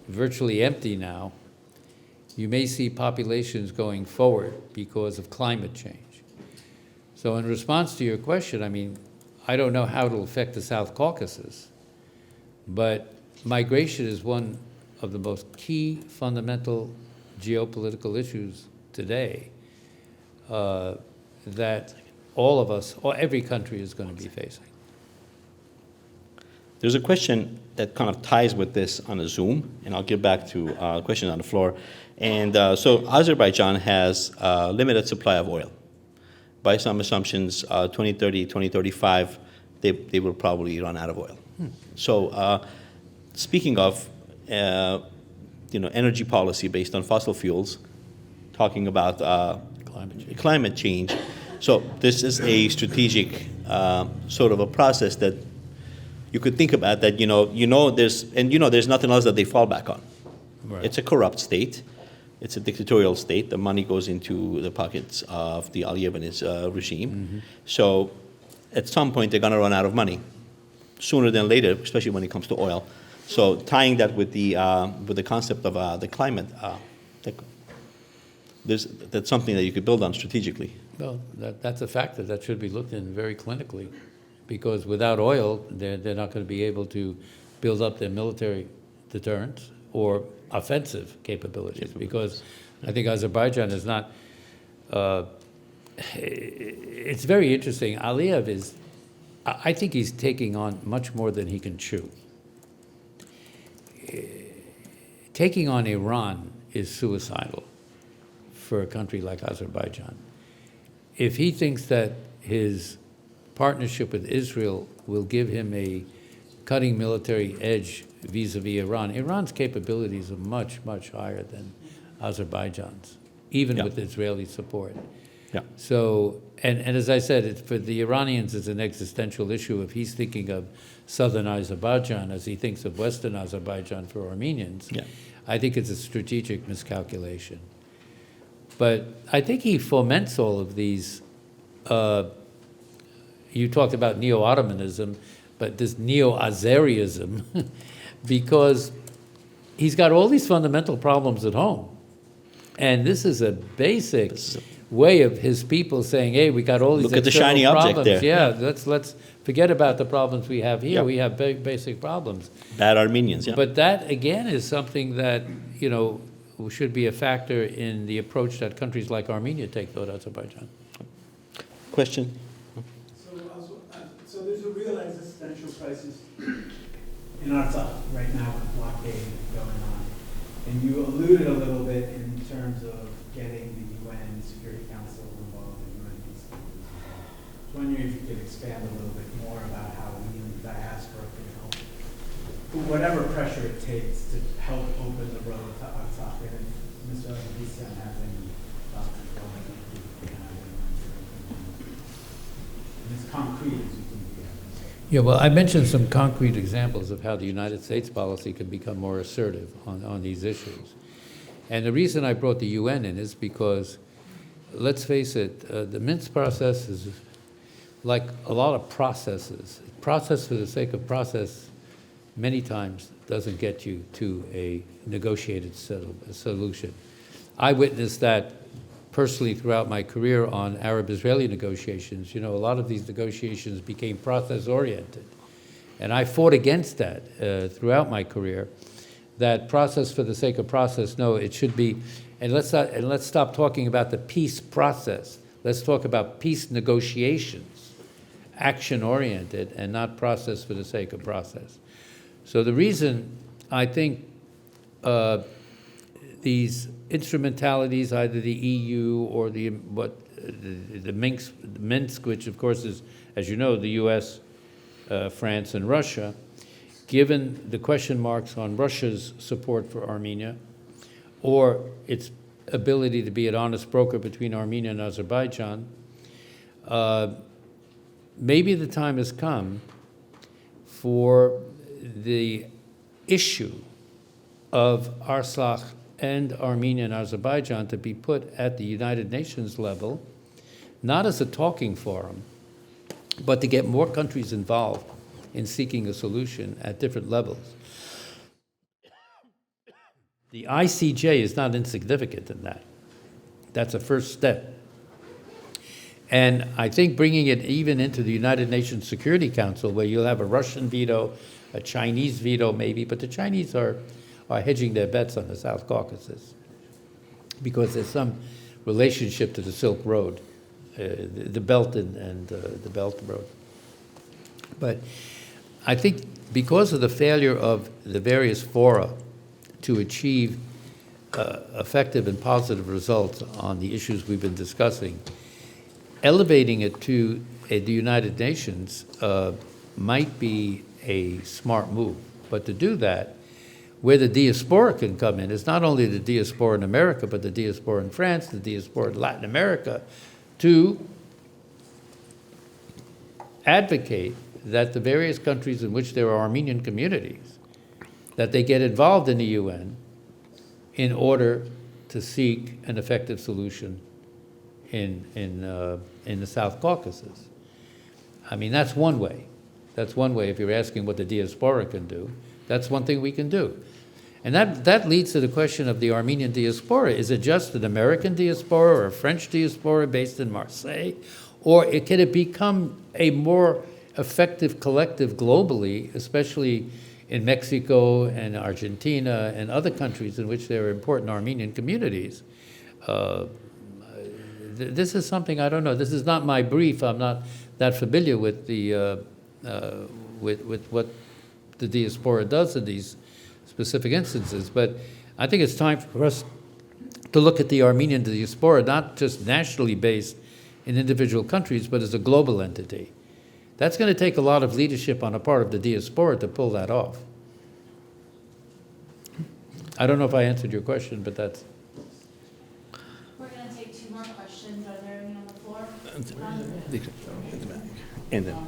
virtually empty now, you may see populations going forward because of climate change. So in response to your question, I don't know how it'll affect the South Caucasus, but migration is one of the most key fundamental geopolitical issues today that all of us, or every country is going to be facing. There's a question that kind of ties with this on a Zoom, and I'll get back to questions on the floor. And so Azerbaijan has a limited supply of oil. By some assumptions, 2030, 2035, they will probably run out of oil. So speaking of energy policy based on fossil fuels, talking about climate change. So this is a strategic sort of a process that you could think about that, there's nothing else that they fall back on. Right. It's a corrupt state. It's a dictatorial state. The money goes into the pockets of the Aliyev regime. Mm-hmm. So at some point, they're going to run out of money, sooner than later, especially when it comes to oil. So tying that with the concept of the climate, that's something that you could build on strategically. Well, that's a factor that should be looked in very clinically, because without oil, they're not going to be able to build up their military deterrence or offensive capabilities, because I think Azerbaijan is not, it's very interesting. Aliyev is, I think he's taking on much more than he can chew. Taking on Iran is suicidal for a country like Azerbaijan. If he thinks that his partnership with Israel will give him a cutting military edge vis-a-vis Iran, Iran's capabilities are much, much higher than Azerbaijan's, even with Israeli support. Yeah. So, and as I said, for the Iranians, it's an existential issue. If he's thinking of southern Azerbaijan as he thinks of western Azerbaijan for Armenians, I think it's a strategic miscalculation. But I think he foments all of these. You talked about neo-Ottomanism, but this neo-Azerism, because he's got all these fundamental problems at home. And this is a basic way of his people saying, hey, we got all these Look at the shiny problems. object there. Yeah, let's forget about the problems we have here. Yeah. We have basic problems. Bad Armenians, yeah. But that, again, is something that, you know, should be a factor in the approach that countries like Armenia take toward Azerbaijan. Question? So there's a real existential crisis in Artsakh right now with blockade going on. And you alluded a little bit in terms of getting the UN Security Council involved and UN peacekeepers involved. I was wondering if you could expand a little bit more about how we in the diaspora can help, whatever pressure it takes to help open the road to Artsakh. And if Mr. Djerejian has any thoughts as well, I think we can have and as concrete as you can be. Yeah, well, I mentioned some concrete examples of how the United States policy can become more assertive on these issues. And the reason I brought the UN in is because, let's face it, the Minsk process is like a lot of processes. Process for the sake of process many times doesn't get you to a negotiated solution. I witnessed that personally throughout my career on Arab-Israeli negotiations. You know, a lot of these negotiations became process-oriented. And I fought against that throughout my career, that process for the sake of process, no, it should be, and let's stop talking about the peace process. Let's talk about peace negotiations, action-oriented, and not process for the sake of process. So the reason I think these instrumentalities, either the EU or the Minsk, which of course is, as you know, the US, France, and Russia, given the question marks on Russia's support for Armenia, or its ability to be an honest broker between Armenia and Azerbaijan, maybe the time has come for the issue of Artsakh and Armenia and Azerbaijan to be put at the United Nations level, not as a talking forum, but to get more countries involved in seeking a solution at different levels. The ICJ is not insignificant in that. That's a first step. And I think bringing it even into the United Nations Security Council, where you'll have a Russian veto, a Chinese veto maybe, but the Chinese are hedging their bets on the South Caucasus because there's some relationship to the Silk Road, the Belt and the Belt Road. But I think because of the failure of the various fora to achieve effective and positive results on the issues we've been discussing, elevating it to the United Nations might be a smart move. But to do that, where the diaspora can come in is not only the diaspora in America, but the diaspora in France, the diaspora in Latin America, to advocate that the various countries in which there are Armenian communities, that they get involved in the UN in order to seek an effective solution in the South Caucasus. I mean, that's one way. That's one way if you're asking what the diaspora can do. That's one thing we can do. And that leads to the question of the Armenian diaspora. Is it just an American diaspora or a French diaspora based in Marseille? Or can it become a more effective collective globally, especially in Mexico and Argentina and other countries in which there are important Armenian communities? This is something, I don't know, this is not my brief. I'm not that familiar with with what the diaspora does in these specific instances, but I think it's time for us to look at the Armenian diaspora, not just nationally based in individual countries, but as a global entity. That's going to take a lot of leadership on the part of the diaspora to pull that off. I don't know if I answered your question, but that's... We're going to take 2 more questions. Are there any on the floor? And then.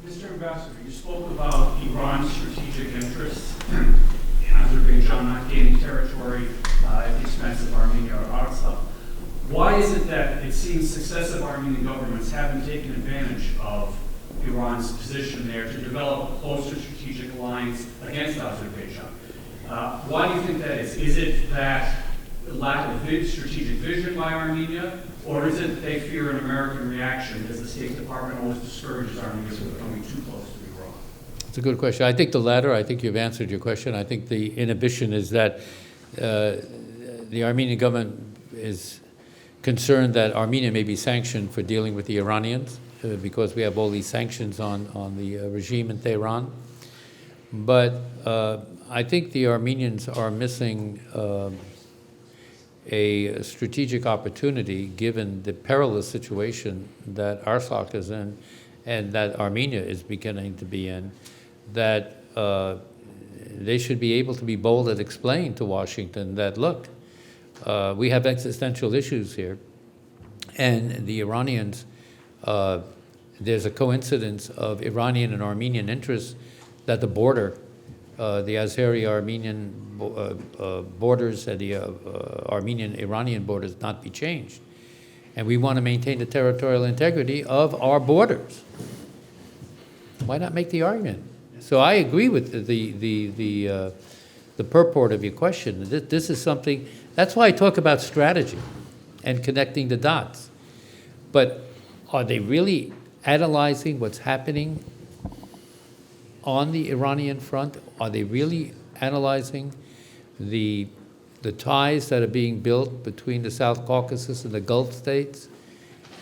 Mr. Ambassador, you spoke about Iran's strategic interests in Azerbaijan not gaining territory at the expense of Armenia or Artsakh. Why is it that it seems successive Armenian governments haven't taken advantage of Iran's position there to develop a closer strategic alliance against Azerbaijan? Why do you think that is? Is it that lack of strategic vision by Armenia, or is it that they fear an American reaction because the State Department always discourages Armenians from becoming too close to Iran? It's a good question. I think the latter. I think you've answered your question. I think the inhibition is that the Armenian government is concerned that Armenia may be sanctioned for dealing with the Iranians because we have all these sanctions on the regime in Tehran. But I think the Armenians are missing a strategic opportunity given the perilous situation that Artsakh is in and that Armenia is beginning to be in, that they should be able to be bold and explain to Washington that, look, we have existential issues here, and the Iranians, there's a coincidence of Iranian and Armenian interests that the border, the Azeri-Armenian borders and the Armenian-Iranian borders not be changed. And we want to maintain the territorial integrity of our borders. Why not make the argument? So I agree with the purport of your question. This is something, that's why I talk about strategy and connecting the dots. But are they really analyzing what's happening on the Iranian front? Are they really analyzing the ties that are being built between the South Caucasus and the Gulf states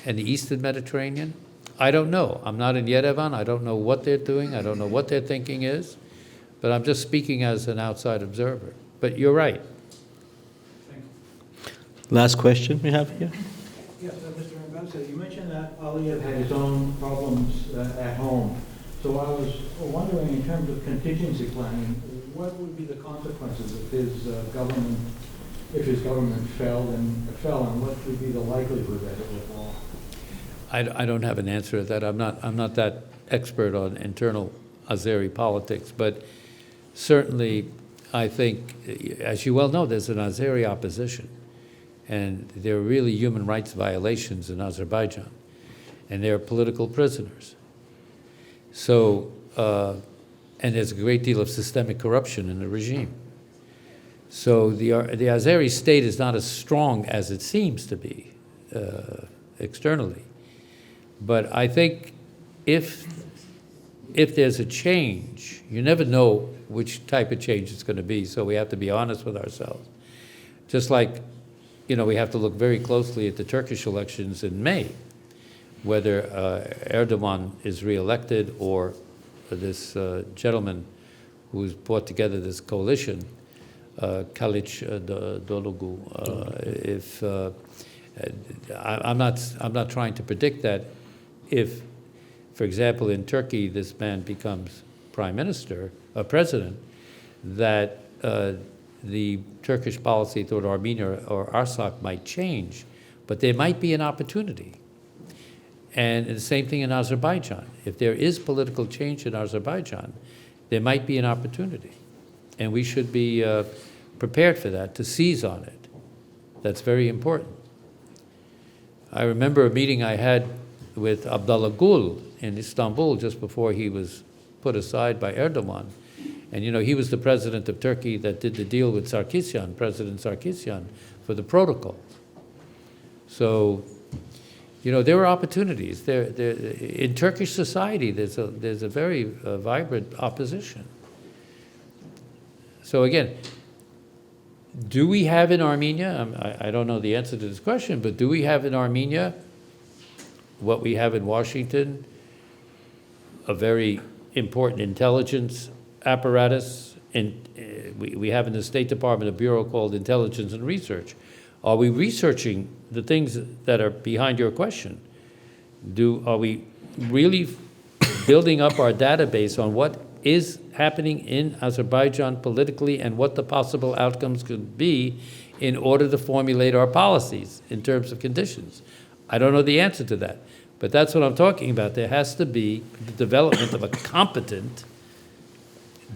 and the Eastern Mediterranean? I don't know. I'm not in Yerevan. I don't know what they're doing. I don't know what their thinking is. But I'm just speaking as an outside observer. But you're right. Last question we have here. Yes, Mr. Ambassador, you mentioned that Aliyev had his own problems at home. So I was wondering, in terms of contingency planning, what would be the consequences if his government fell, and what would be the likelihood that it would fall? I don't have an answer to that. I'm not that expert on internal Azeri politics, but certainly I think, as you well know, there's an Azeri opposition, and there are really human rights violations in Azerbaijan, and there are political prisoners. So, and there's a great deal of systemic corruption in the regime. So the Azeri state is not as strong as it seems to be externally. But I think if there's a change, you never know which type of change it's going to be, so we have to be honest with ourselves. Just like, we have to look very closely at the Turkish elections in May, whether Erdogan is reelected or this gentleman who's brought together this coalition, Kaliç Dolugu. I'm not trying to predict that. If, for example, in Turkey this man becomes president, that the Turkish policy toward Armenia or Artsakh might change, but there might be an opportunity. And the same thing in Azerbaijan. If there is political change in Azerbaijan, there might be an opportunity. And we should be prepared for that, to seize on it. That's very important. I remember a meeting I had with Abdullah Gül in Istanbul just before he was put aside by Erdogan. And, he was the president of Turkey that did the deal with Sarkisyan, President Sarkisyan, for the protocol. So, there are opportunities. In Turkish society, there's a very vibrant opposition. So again, do we have in Armenia, I don't know the answer to this question, but do we have in Armenia what we have in Washington, a very important intelligence apparatus? We have in the State Department a bureau called Intelligence and Research. Are we researching the things that are behind your question? Are we really building up our database on what is happening in Azerbaijan politically and what the possible outcomes could be in order to formulate our policies in terms of conditions? I don't know the answer to that, but that's what I'm talking about. There has to be the development of a competent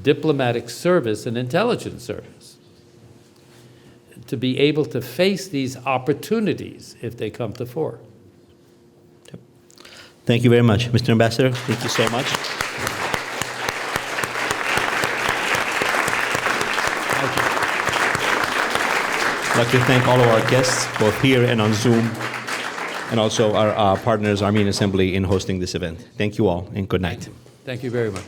diplomatic service and intelligence service to be able to face these opportunities if they come to fore. Thank you very much, Mr. Ambassador. Thank you so much. I'd like to thank all of our guests, both here and on Zoom, and also our partners, Armenian Assembly, in hosting this event. Thank you all, and good night. Thank you very much.